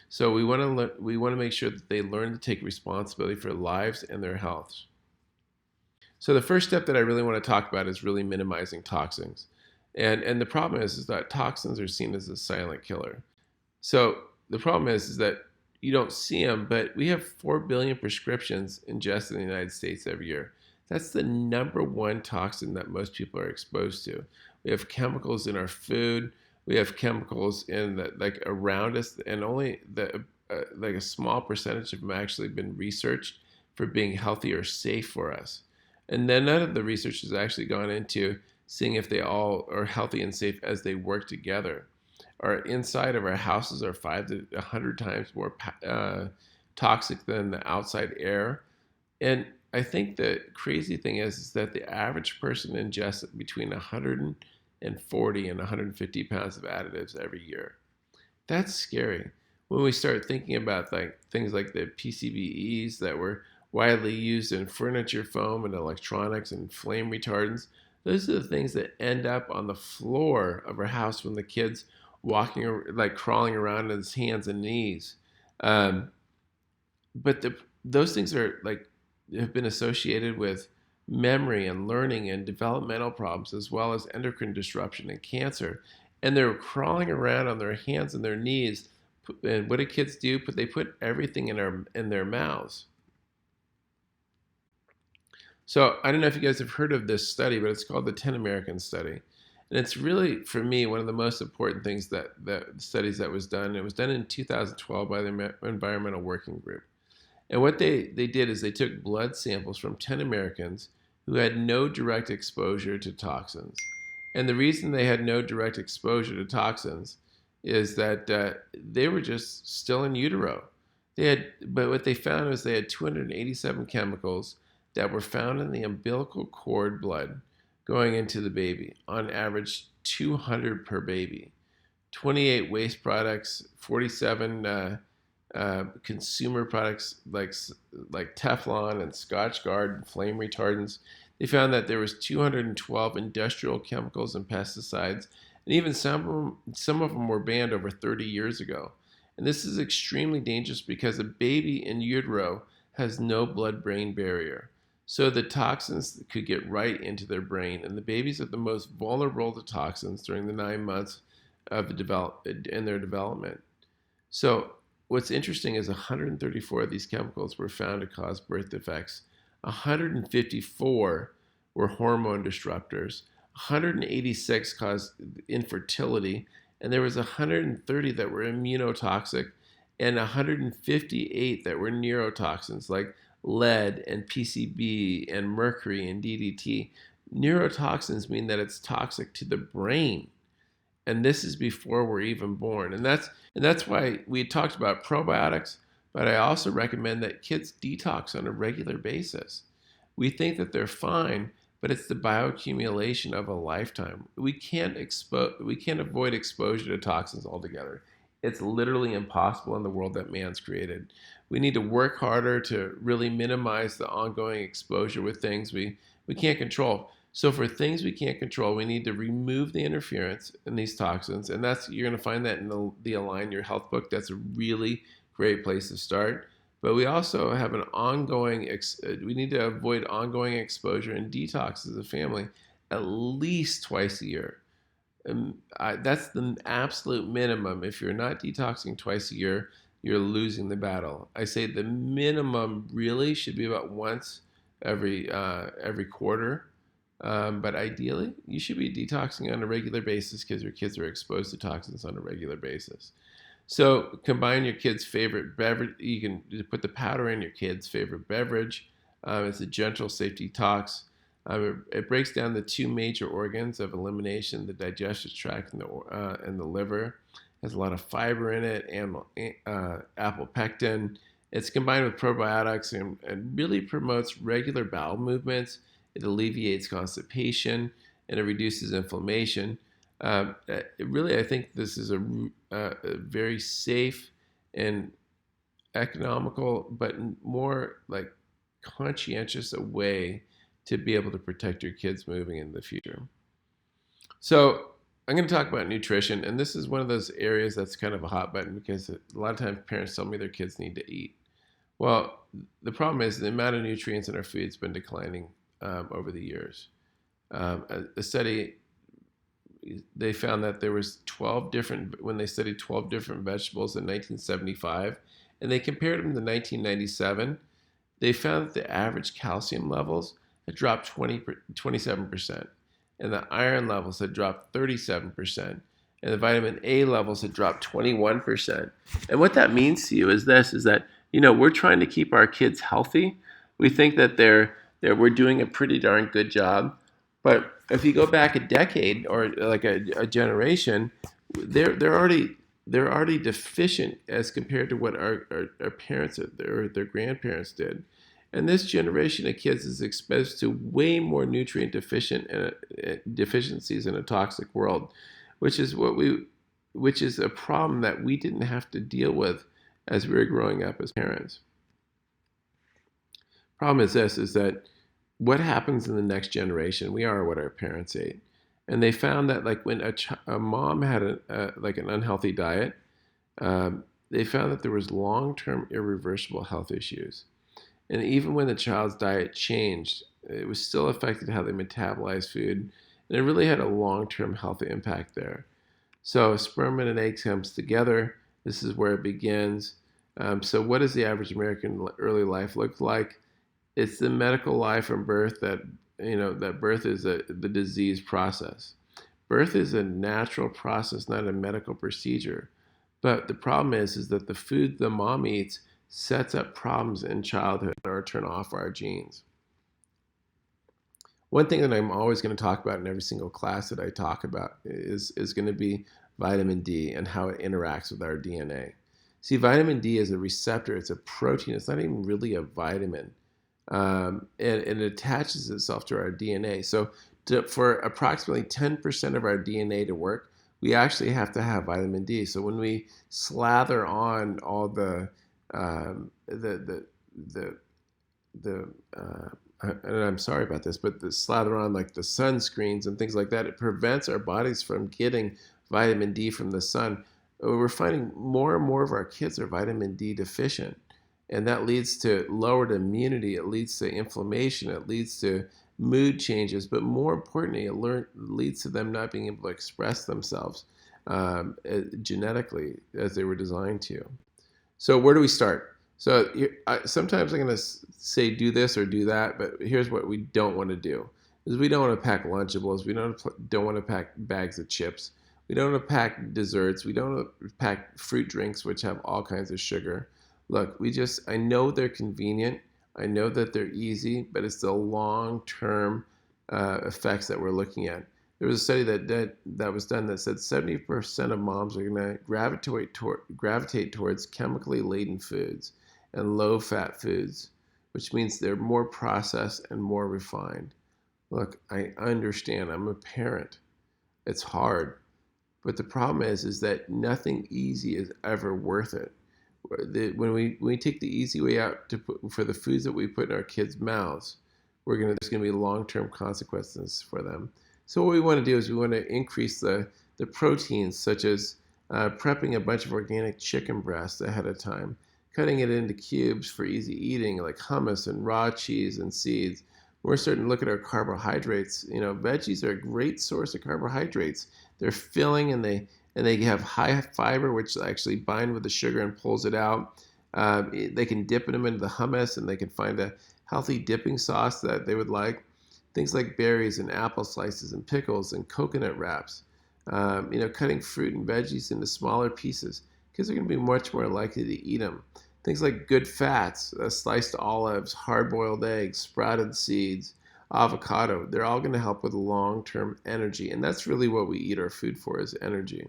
So we want to make sure that they learn to take responsibility for their lives and their health. So the first step that I really want to talk about is really minimizing toxins. And the problem is that toxins are seen as a silent killer. So the problem is that you don't see them, but we have 4 billion prescriptions ingested in the United States every year. That's the number one toxin that most people are exposed to. We have chemicals in our food. We have chemicals in like around us, and only like a small percentage of them actually been researched for being healthy or safe for us. And then none of the research has actually gone into seeing if they all are healthy and safe as they work together. Our inside of our houses are 5 to 100 times more toxic than the outside air. And I think the crazy thing is that the average person ingests between 140 and 150 pounds of additives every year. That's scary. When we start thinking about like things like the PCBs that were widely used in furniture foam and electronics and flame retardants, those are the things that end up on the floor of our house when the kids walking or like crawling around on his hands and knees. But those things are like have been associated with memory and learning and developmental problems, as well as endocrine disruption and cancer. And they're crawling around on their hands and their knees. And what do kids do? They put everything in their mouths. So I don't know if you guys have heard of this study, but it's called the 10 Americans study. And it's really, for me, one of the most important things that the studies that was done. It was done in 2012 by the Environmental Working Group. And what they did is they took blood samples from 10 Americans who had no direct exposure to toxins. And the reason they had no direct exposure to toxins is that they were just still in utero. But what they found was they had 287 chemicals that were found in the umbilical cord blood going into the baby, on average 200 per baby. 28 waste products, 47 consumer products like Teflon and Scotchgard and flame retardants. They found that there was 212 industrial chemicals and pesticides, and even some of them were banned over 30 years ago. And this is extremely dangerous because a baby in utero has no blood-brain barrier. So the toxins could get right into their brain, and the babies are the most vulnerable to toxins during the 9 months of in their development. So what's interesting is 134 of these chemicals were found to cause birth defects. 154 were hormone disruptors. 186 caused infertility, and there was 130 that were immunotoxic, and 158 that were neurotoxins like lead and PCB and mercury and DDT. Neurotoxins mean that it's toxic to the brain. And this is before we're even born. And that's why we talked about probiotics, but I also recommend that kids detox on a regular basis. We think that they're fine, but it's the bioaccumulation of a lifetime. We can't avoid exposure to toxins altogether. It's literally impossible in the world that man's created. We need to work harder to really minimize the ongoing exposure with things we can't control. So for things we can't control, we need to remove the interference in these toxins, and you're going to find that in the Align Your Health book. That's a really great place to start. But we also have an we need to avoid ongoing exposure and detox as a family at least twice a year. That's the absolute minimum. If you're not detoxing twice a year, you're losing the battle. I say the minimum really should be about once every quarter. But ideally, you should be detoxing on a regular basis because your kids are exposed to toxins on a regular basis. So combine your kid's favorite beverage. You can put the powder in your kid's favorite beverage. It's a gentle, safe detox. It breaks down the two major organs of elimination, the digestive tract and the liver. It has a lot of fiber in it, and apple pectin. It's combined with probiotics and really promotes regular bowel movements. It alleviates constipation, and it reduces inflammation. Really, I think this is a very safe and economical, but more like conscientious a way to be able to protect your kids moving in the future. So I'm going to talk about nutrition, and this is one of those areas that's kind of a hot button because a lot of times parents tell me their kids need to eat. Well, the problem is the amount of nutrients in our food has been declining over the years. A study, they found that there was 12 different, when they studied 12 different vegetables in 1975, and they compared them to 1997, they found that the average calcium levels had dropped 27%, and the iron levels had dropped 37%, and the vitamin A levels had dropped 21%. And what that means to you is this, is that, we're trying to keep our kids healthy. We think that we're doing a pretty darn good job. But if you go back a decade or like a generation, they're already deficient as compared to what our parents or their grandparents did. And this generation of kids is exposed to way more nutrient deficiencies in a toxic world, which is a problem that we didn't have to deal with as we were growing up as parents. Problem is this, is that what happens in the next generation, we are what our parents ate. And they found that like when a mom had an unhealthy diet, they found that there was long-term irreversible health issues. And even when the child's diet changed, it was still affected how they metabolized food. And it really had a long-term health impact there. So sperm and an egg comes together. This is where it begins. So what does the average American early life look like? It's the medical life from birth that birth is the disease process. Birth is a natural process, not a medical procedure. But the problem is that the food the mom eats sets up problems in childhood or turn off our genes. One thing that I'm always going to talk about in every single class that I talk about is going to be vitamin D and how it interacts with our DNA. See, vitamin D is a receptor. It's a protein. It's not even really a vitamin. And it attaches itself to our DNA. So for approximately 10% of our DNA to work, we actually have to have vitamin D. So when we slather on all and I'm sorry about this, but the slather on like the sunscreens and things like that, it prevents our bodies from getting vitamin D from the sun. We're finding more and more of our kids are vitamin D deficient. And that leads to lowered immunity. It leads to inflammation. It leads to mood changes. But more importantly, it leads to them not being able to express themselves genetically as they were designed to. So where do we start? So sometimes I'm going to say do this or do that, but here's what we don't want to do. Is we don't want to pack Lunchables. We don't want to pack bags of chips. We don't want to pack desserts. We don't want to pack fruit drinks, which have all kinds of sugar. Look, I know they're convenient. I know that they're easy, but it's the long-term effects that we're looking at. There was a study that was done that said 70% of moms are going to gravitate towards chemically laden foods and low-fat foods, which means they're more processed and more refined. Look, I understand. I'm a parent. It's hard. But the problem is that nothing easy is ever worth it. When we take the easy way out for the foods that we put in our kids' mouths, there's going to be long-term consequences for them. So what we want to do is we want to increase the proteins, such as prepping a bunch of organic chicken breasts ahead of time, cutting it into cubes for easy eating, like hummus and raw cheese and seeds. We're starting to look at our carbohydrates. Veggies are a great source of carbohydrates. They're filling and they have high fiber, which actually bind with the sugar and pulls it out. They can dip them into the hummus, and they can find a healthy dipping sauce that they would like. Things like berries and apple slices and pickles and coconut wraps. Cutting fruit and veggies into smaller pieces. Kids are going to be much more likely to eat them. Things like good fats, sliced olives, hard-boiled eggs, sprouted seeds, avocado. They're all going to help with long-term energy. And that's really what we eat our food for, is energy.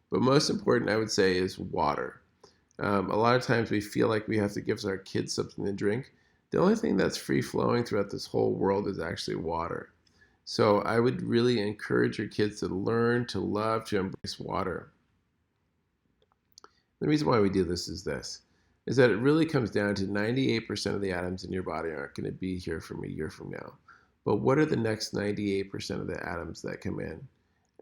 But most important, I would say, is water. A lot of times we feel like we have to give our kids something to drink. The only thing that's free-flowing throughout this whole world is actually water. So I would really encourage your kids to learn, to love, to embrace water. The reason why we do this is that it really comes down to 98% of the atoms in your body aren't going to be here from a year from now. But what are the next 98% of the atoms that come in?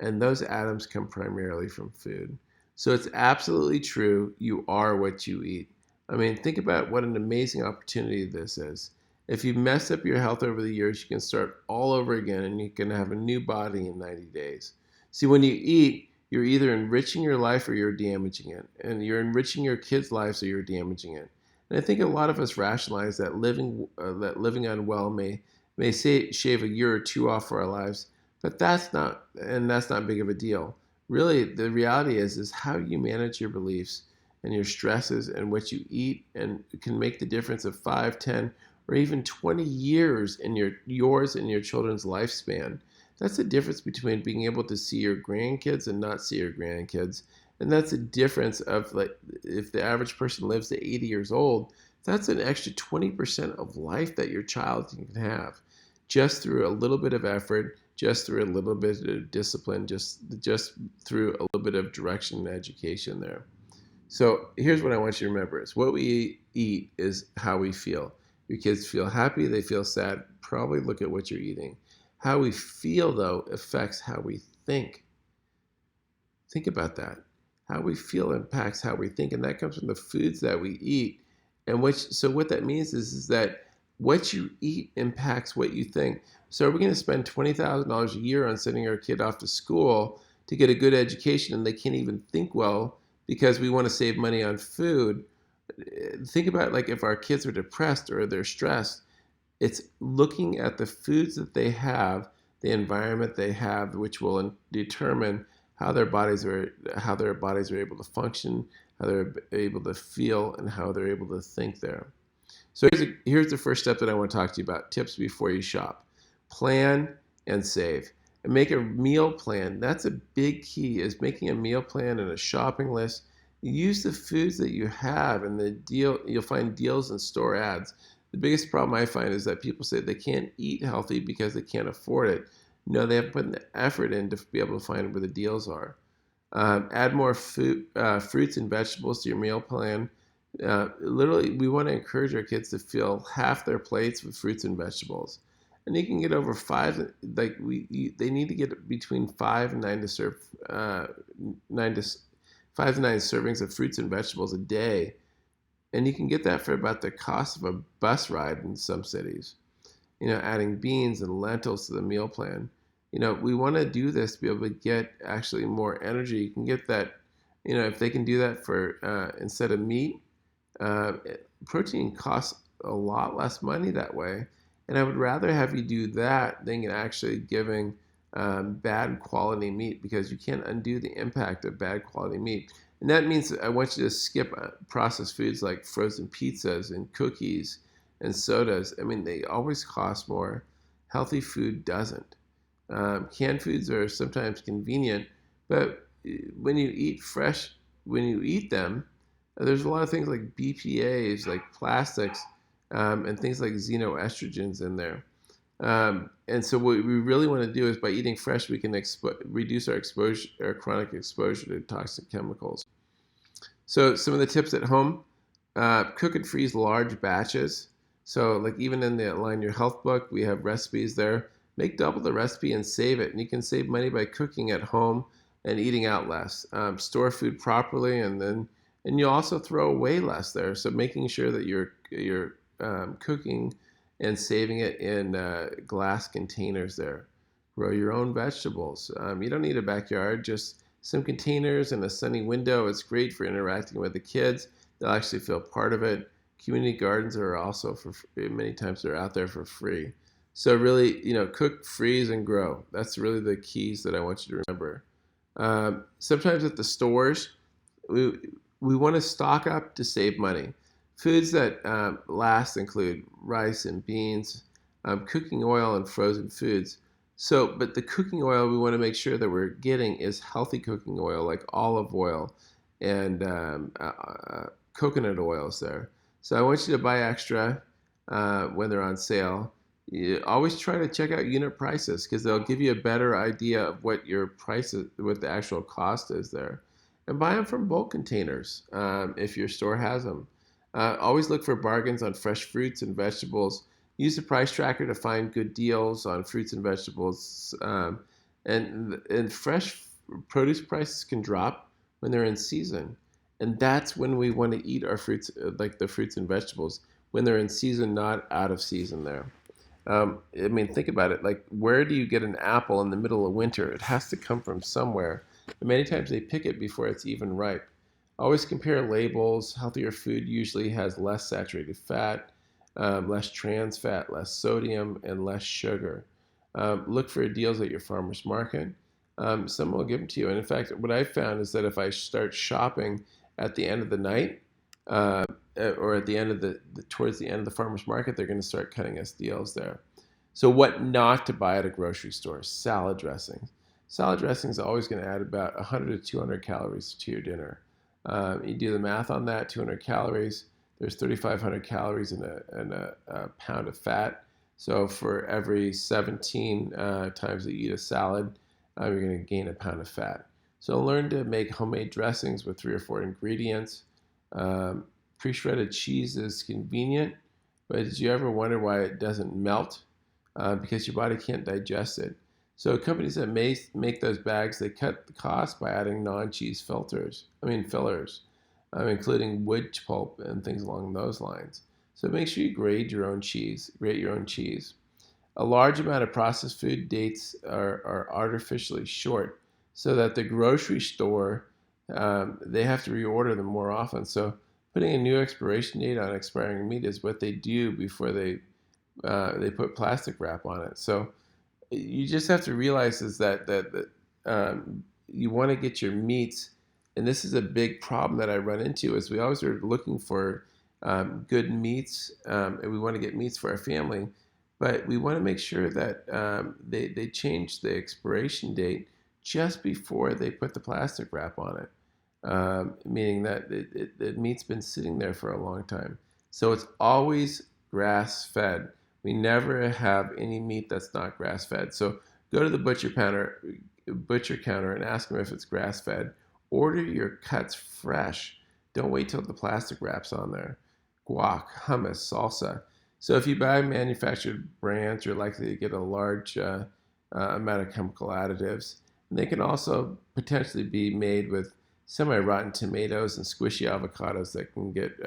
And those atoms come primarily from food. So it's absolutely true, you are what you eat. I mean, think about what an amazing opportunity this is. If you mess up your health over the years, you can start all over again and you can have a new body in 90 days. See, when you eat, you're either enriching your life or you're damaging it. And you're enriching your kids' lives or you're damaging it. And I think a lot of us rationalize that living unwell may shave a year or two off for our lives, but that's not big of a deal. Really, the reality is how you manage your beliefs and your stresses and what you eat, and it can make the difference of 5, 10, or even 20 years in yours and your children's lifespan. That's the difference between being able to see your grandkids and not see your grandkids. And that's the difference of, like, if the average person lives to 80 years old, that's an extra 20% of life that your child can have just through a little bit of effort, just through a little bit of discipline, just through a little bit of direction and education there. So here's what I want you to remember is what we eat is how we feel. Your kids feel happy, they feel sad, probably look at what you're eating. How we feel, though, affects how we think. Think about that. How we feel impacts how we think, and that comes from the foods that we eat. And what that means is that what you eat impacts what you think. So are we going to spend $20,000 a year on sending our kid off to school to get a good education and they can't even think well because we want to save money on food? Think about, like, if our kids are depressed or they're stressed, it's looking at the foods that they have, the environment they have, which will determine how their bodies are able to function, how they're able to feel, and how they're able to think there. So here's the first step that I want to talk to you about, tips before you shop. Plan and save. And make a meal plan. That's a big key, is making a meal plan and a shopping list. Use the foods that you have, and you'll find deals and store ads. The biggest problem I find is that people say they can't eat healthy because they can't afford it. No, they have put the effort in to be able to find where the deals are. Add more fruits and vegetables to your meal plan. Literally, we want to encourage our kids to fill half their plates with fruits and vegetables. And you can get over they need to get between 5 and 9 servings of fruits and vegetables a day. And you can get that for about the cost of a bus ride in some cities. Adding beans and lentils to the meal plan. We want to do this to be able to get actually more energy. You can get that, if they can do that for instead of meat, protein costs a lot less money that way. And I would rather have you do that than actually giving bad quality meat, because you can't undo the impact of bad quality meat. And that means I want you to skip processed foods like frozen pizzas and cookies and sodas. I mean, they always cost more. Healthy food doesn't. Canned foods are sometimes convenient, but when you eat them, there's a lot of things like BPAs, like plastics, and things like xenoestrogens in there. And so what we really want to do is, by eating fresh, we can reduce our chronic exposure to toxic chemicals. So some of the tips at home: cook and freeze large batches. So, like, even in the Align Your Health book, we have recipes there. Make double the recipe and save it. And you can save money by cooking at home and eating out less. Store food properly, and you also throw away less there. So making sure that you're cooking and saving it in glass containers there. Grow your own vegetables. You don't need a backyard, just some containers and a sunny window. It's great for interacting with the kids. They'll actually feel part of it. Community gardens are also many times they're out there for free. So really, cook, freeze, and grow. That's really the keys that I want you to remember. Sometimes at the stores, we want to stock up to save money. Foods that last include rice and beans, cooking oil, and frozen foods. But the cooking oil we want to make sure that we're getting is healthy cooking oil, like olive oil and coconut oils there. So I want you to buy extra when they're on sale. You always try to check out unit prices, because they'll give you a better idea of what what the actual cost is there. And buy them from bulk containers if your store has them. Always look for bargains on fresh fruits and vegetables. Use the price tracker to find good deals on fruits and vegetables. And fresh produce prices can drop when they're in season. And that's when we want to eat our fruits, like the fruits and vegetables. when they're in season, not out of season there. I mean, think about it. Like, where do you get an apple in the middle of winter? It has to come from somewhere. And many times they pick it before it's even ripe. Always compare labels. Healthier food usually has less saturated fat, less trans fat, less sodium, and less sugar. Look for deals at your farmer's market. Someone will give them to you. And in fact, what I've found is that if I start shopping at the end of the night, uh, or at the end of towards the end of the farmer's market, they're going to start cutting us deals there. So what not to buy at a grocery store? Salad dressings. Salad dressing is always going to add about 100 to 200 calories to your dinner. You do the math on that, 200 calories. There's 3,500 calories in a pound of fat. So for every 17 times that you eat a salad, you're going to gain a pound of fat. So learn to make homemade dressings with 3 or 4 ingredients. Pre-shredded cheese is convenient, but did you ever wonder why it doesn't melt? Because your body can't digest it. So companies that make those bags, they cut the cost by adding non-cheese fillers, including wood pulp and things along those lines. So make sure you grate your own cheese. A large amount of processed food dates are artificially short, so that the grocery store, they have to reorder them more often. So putting a new expiration date on expiring meat is what they do before they put plastic wrap on it. So you just have to realize is that you want to get your meats, and this is a big problem that I run into, is we always are looking for good meats, and we want to get meats for our family, but we want to make sure that they change the expiration date just before they put the plastic wrap on it. Meaning that the meat's been sitting there for a long time. So it's always grass-fed. We never have any meat that's not grass-fed. So go to the butcher counter and ask them if it's grass-fed. Order your cuts fresh. Don't wait till the plastic wrap's on there. Guac, hummus, salsa. So if you buy manufactured brands, you're likely to get a large amount of chemical additives. And they can also potentially be made with semi-rotten tomatoes and squishy avocados that can get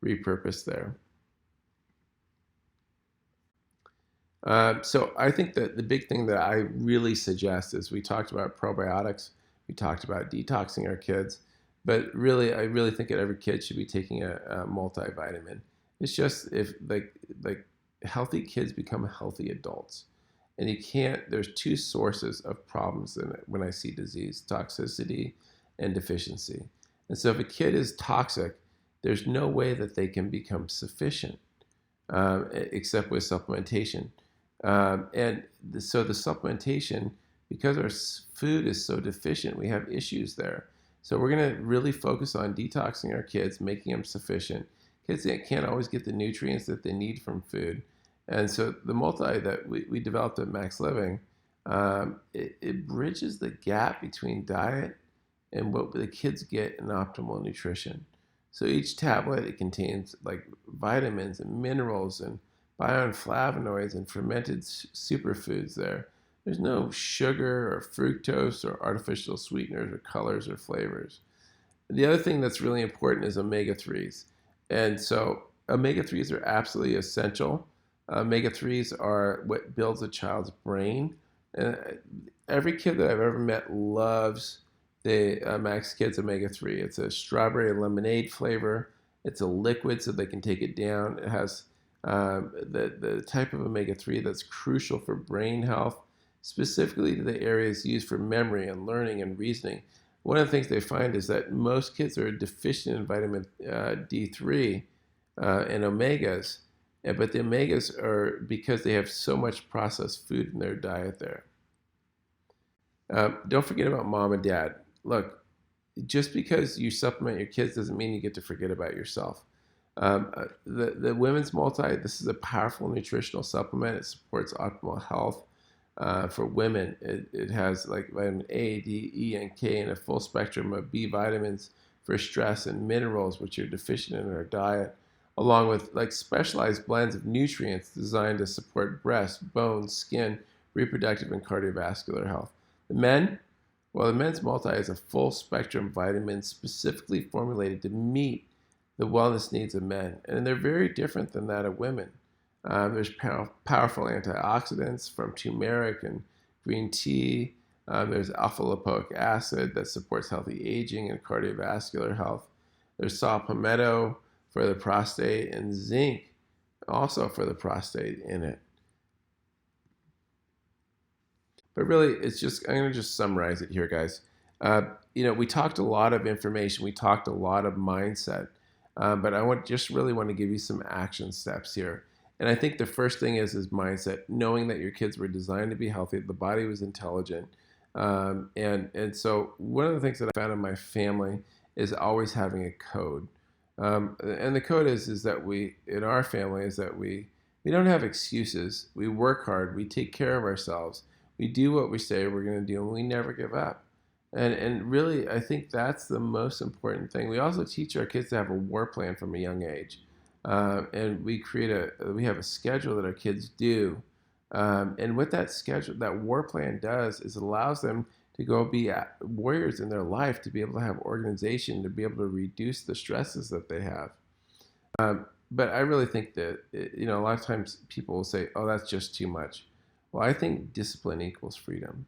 repurposed there. So I think that the big thing that I really suggest is, we talked about probiotics, we talked about detoxing our kids, but really, I really think that every kid should be taking a multivitamin. It's just, if like healthy kids become healthy adults. And you can't, there's 2 sources of problems in it when I see disease: toxicity and deficiency. And so if a kid is toxic, there's no way that they can become sufficient, except with supplementation. So the supplementation, because our food is so deficient, we have issues there. So we're going to really focus on detoxing our kids, making them sufficient. Kids can't always get the nutrients that they need from food. And so the multi that we developed at Max Living, it bridges the gap between diet and what the kids get in optimal nutrition. So each tablet, it contains like vitamins and minerals and bioflavonoids and fermented superfoods there. There's no sugar or fructose or artificial sweeteners or colors or flavors. The other thing that's really important is omega-3s. And so omega-3s are absolutely essential. Omega-3s are what builds a child's brain. And every kid that I've ever met loves the Max Kids Omega-3. It's a strawberry lemonade flavor. It's a liquid so they can take it down. It has the type of omega-3 that's crucial for brain health, specifically to the areas used for memory and learning and reasoning. One of the things they find is that most kids are deficient in vitamin D3 and omegas, but the omegas are because they have so much processed food in their diet there. Don't forget about mom and dad. Look, just because you supplement your kids doesn't mean you get to forget about yourself. The Women's Multi, this is a powerful nutritional supplement. It supports optimal health for women. It has like vitamin A, D, E, and K, and a full spectrum of B vitamins for stress and minerals, which are deficient in our diet, along with like specialized blends of nutrients designed to support breast, bones, skin, reproductive, and cardiovascular health. The Men's Multi is a full spectrum vitamin specifically formulated to meet the wellness needs of men, and they're very different than that of women. There's powerful antioxidants from turmeric and green tea. There's alpha lipoic acid that supports healthy aging and cardiovascular health. There's saw palmetto for the prostate and zinc also for the prostate in it. But really, I'm going to just summarize it here, guys. We talked a lot of information. We talked a lot of mindset. But really want to give you some action steps here. And I think the first thing is mindset, knowing that your kids were designed to be healthy, the body was intelligent. And so one of the things that I found in my family is always having a code. And the code is that in our family, we don't have excuses. We work hard. We take care of ourselves. We do what we say we're going to do, and we never give up. And really, I think that's the most important thing. We also teach our kids to have a war plan from a young age. And we have a schedule that our kids do. And what that schedule, that war plan does is it allows them to go be warriors in their life, to be able to have organization, to be able to reduce the stresses that they have. But I really think that, a lot of times people will say, oh, that's just too much. Well, I think discipline equals freedom.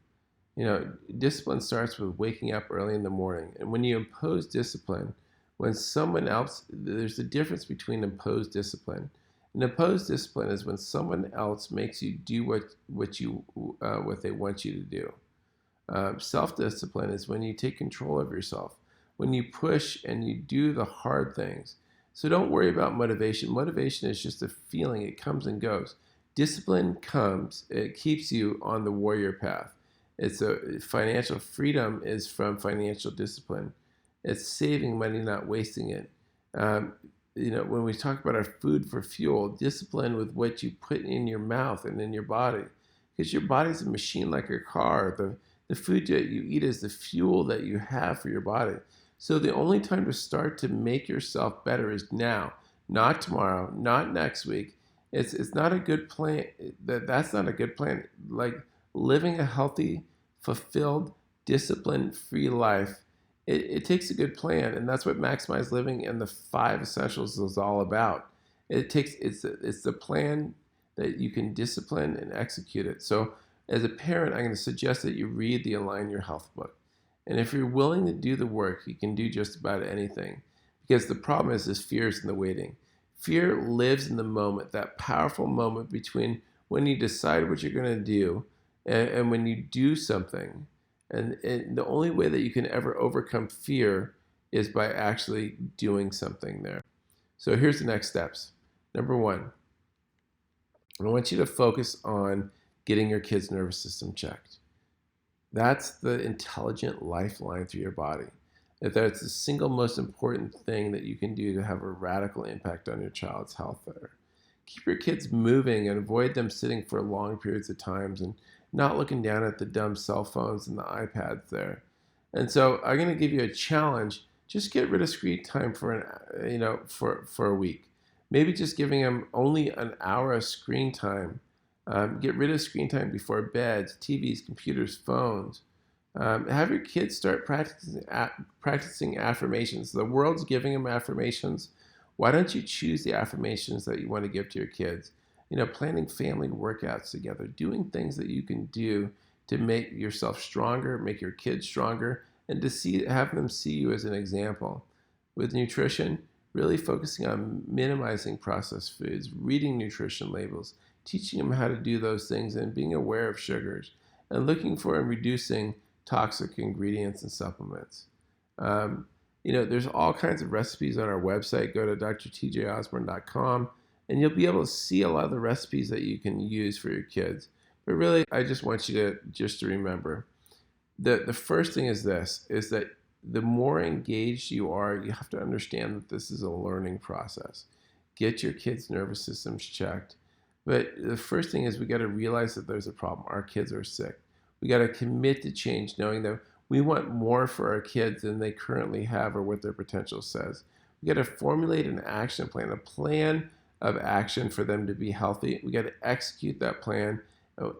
Discipline starts with waking up early in the morning. And when you impose discipline, when someone else, there's a difference between imposed discipline. And imposed discipline is when someone else makes you do what they want you to do. Self-discipline is when you take control of yourself, when you push and you do the hard things. So don't worry about motivation. Motivation is just a feeling. It comes and goes. Discipline comes. It keeps you on the warrior path. Financial freedom is from financial discipline. It's saving money, not wasting it. When we talk about our food for fuel, discipline with what you put in your mouth and in your body, because your body's a machine like your car. The food that you eat is the fuel that you have for your body. So the only time to start to make yourself better is now, not tomorrow, not next week. It's not a good plan. That's not a good plan. Like living a healthy, fulfilled, discipline-free life, it takes a good plan, and that's what Maximize Living and the 5 Essentials is all about. It's the plan that you can discipline and execute it. So as a parent, I'm going to suggest that you read the Align Your Health book. And if you're willing to do the work, you can do just about anything. Because the problem is fear is in the waiting. Fear lives in the moment, that powerful moment between when you decide what you're going to do and when you do something. And the only way that you can ever overcome fear is by actually doing something there. So here's the next steps. Number 1, I want you to focus on getting your kid's nervous system checked. That's the intelligent lifeline through your body. That's the single most important thing that you can do to have a radical impact on your child's health there. Keep your kids moving and avoid them sitting for long periods of times and not looking down at the dumb cell phones and the iPads there. And so I'm going to give you a challenge. Just get rid of screen time for a week. Maybe just giving them only an hour of screen time. Get rid of screen time before beds, TVs, computers, phones. Have your kids start practicing affirmations. The world's giving them affirmations. Why don't you choose the affirmations that you want to give to your kids? Planning family workouts together, doing things that you can do to make yourself stronger, make your kids stronger, and to have them see you as an example. With nutrition, really focusing on minimizing processed foods, reading nutrition labels, teaching them how to do those things, and being aware of sugars, and looking for and reducing toxic ingredients and supplements. There's all kinds of recipes on our website. Go to drtjosborne.com, and you'll be able to see a lot of the recipes that you can use for your kids. But really, I just want you to remember that the first thing is that the more engaged you are, you have to understand that this is a learning process. Get your kids' nervous systems checked. But the first thing is we got to realize that there's a problem. Our kids are sick. We got to commit to change, knowing that we want more for our kids than they currently have or what their potential says. We got to formulate an action plan, a plan of action for them to be healthy. We got to execute that plan,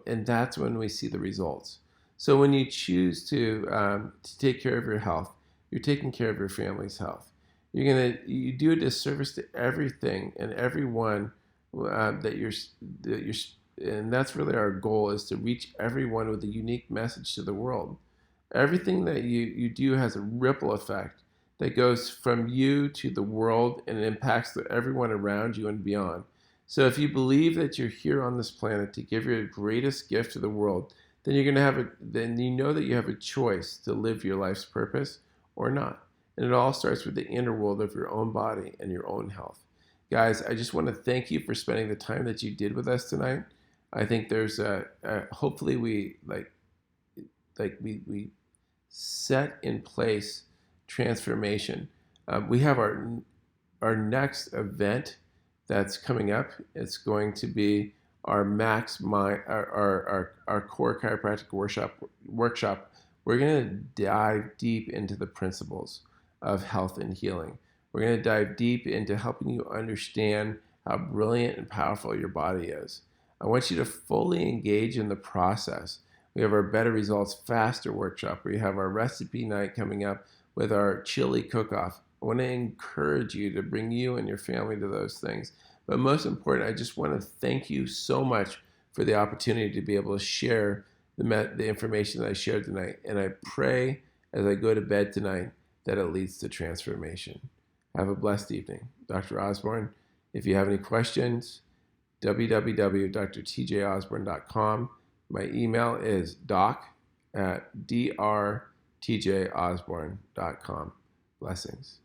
and that's when we see the results. So when you choose to take care of your health, you're taking care of your family's health. you do a disservice to everything and everyone that you're, and that's really our goal, is to reach everyone with a unique message to the world. Everything that you do has a ripple effect that goes from you to the world, and it impacts everyone around you and beyond. So if you believe that you're here on this planet to give your greatest gift to the world, then you're going to then you know that you have a choice to live your life's purpose or not. And it all starts with the inner world of your own body and your own health. Guys, I just want to thank you for spending the time that you did with us tonight. I think there's hopefully we we set in place transformation. We have our next event that's coming up. It's going to be our our core chiropractic workshop. We're going to dive deep into the principles of health and healing. We're going to dive deep into helping you understand how brilliant and powerful your body is. I want you to fully engage in the process. We have our Better Results Faster workshop. We have our recipe night coming up with our chili cook-off. I want to encourage you to bring you and your family to those things. But most important, I just want to thank you so much for the opportunity to be able to share the information that I shared tonight. And I pray as I go to bed tonight that it leads to transformation. Have a blessed evening. Dr. Osborne, if you have any questions, www.drtjosborne.com. My email is doc@drtjosborne.com. Blessings.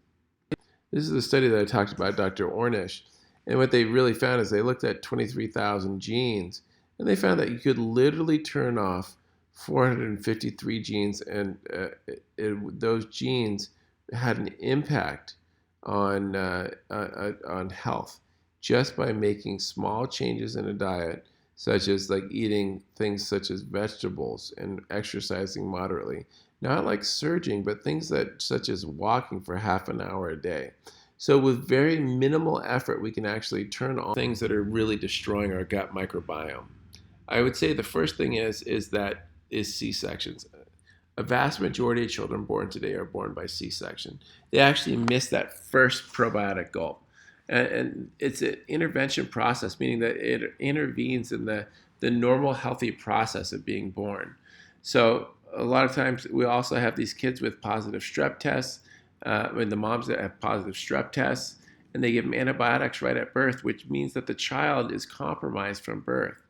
This is the study that I talked about, Dr. Ornish. And what they really found is they looked at 23,000 genes, and they found that you could literally turn off 453 genes, and those genes had an impact on health just by making small changes in a diet, such as like eating things such as vegetables and exercising moderately. Not like surging, but things such as walking for half an hour a day. So with very minimal effort, we can actually turn on things that are really destroying our gut microbiome. I would say the first thing is C-sections. A vast majority of children born today are born by C-section. They actually miss that first probiotic gulp. And it's an intervention process, meaning that it intervenes in the normal healthy process of being born. So a lot of times we also have these kids with positive strep tests, and the moms that have positive strep tests, and they give them antibiotics right at birth, which means that the child is compromised from birth.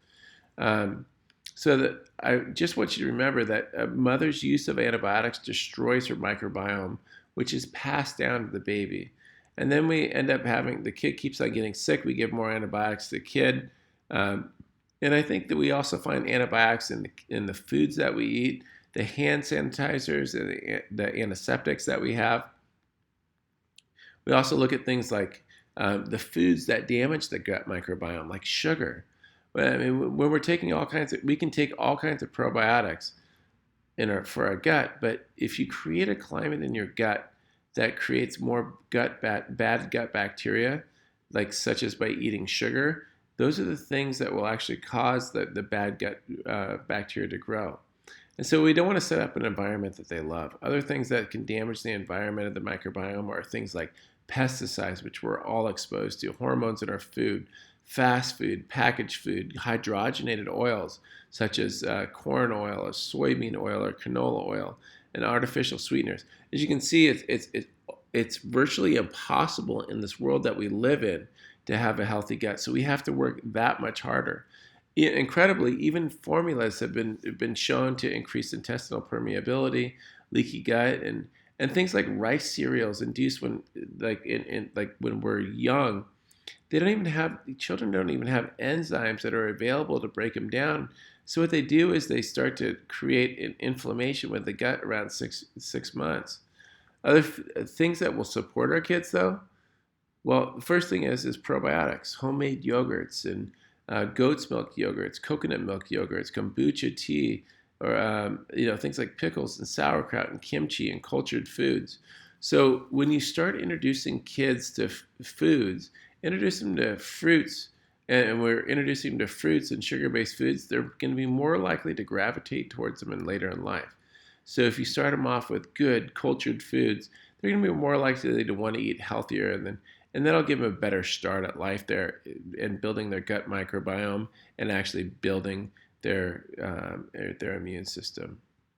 So that I just want you to remember that a mother's use of antibiotics destroys her microbiome, which is passed down to the baby. And then we end up having, the kid keeps on getting sick, we give more antibiotics to the kid. And I think that we also find antibiotics in the foods that we eat, the hand sanitizers, and the antiseptics that we have. We also look at things like the foods that damage the gut microbiome, like sugar. I mean, when we're taking we can take all kinds of probiotics for our gut, but if you create a climate in your gut that creates more bad gut bacteria, like such as by eating sugar, those are the things that will actually cause the bad gut bacteria to grow. And so we don't want to set up an environment that they love. Other things that can damage the environment of the microbiome are things like pesticides, which we're all exposed to, hormones in our food, fast food, packaged food, hydrogenated oils such as corn oil or soybean oil or canola oil, and artificial sweeteners. As you can see, it's virtually impossible in this world that we live in to have a healthy gut. So we have to work that much harder. Incredibly, even formulas have been shown to increase intestinal permeability, leaky gut, and things like rice cereals induced when when we're young. Children don't even have enzymes that are available to break them down. So what they do is they start to create an inflammation with the gut around six months. Other things that will support our kids, though, well, the first thing is probiotics, homemade yogurts, and goat's milk yogurts, coconut milk yogurts, kombucha tea, or things like pickles and sauerkraut and kimchi and cultured foods. So when you start introducing kids to foods, introduce them to fruits, and we're introducing them to fruits and sugar-based foods, they're going to be more likely to gravitate towards them later in life. So if you start them off with good cultured foods, they're going to be more likely to want to eat healthier, and that'll give them a better start at life there in building their gut microbiome and actually building their immune system.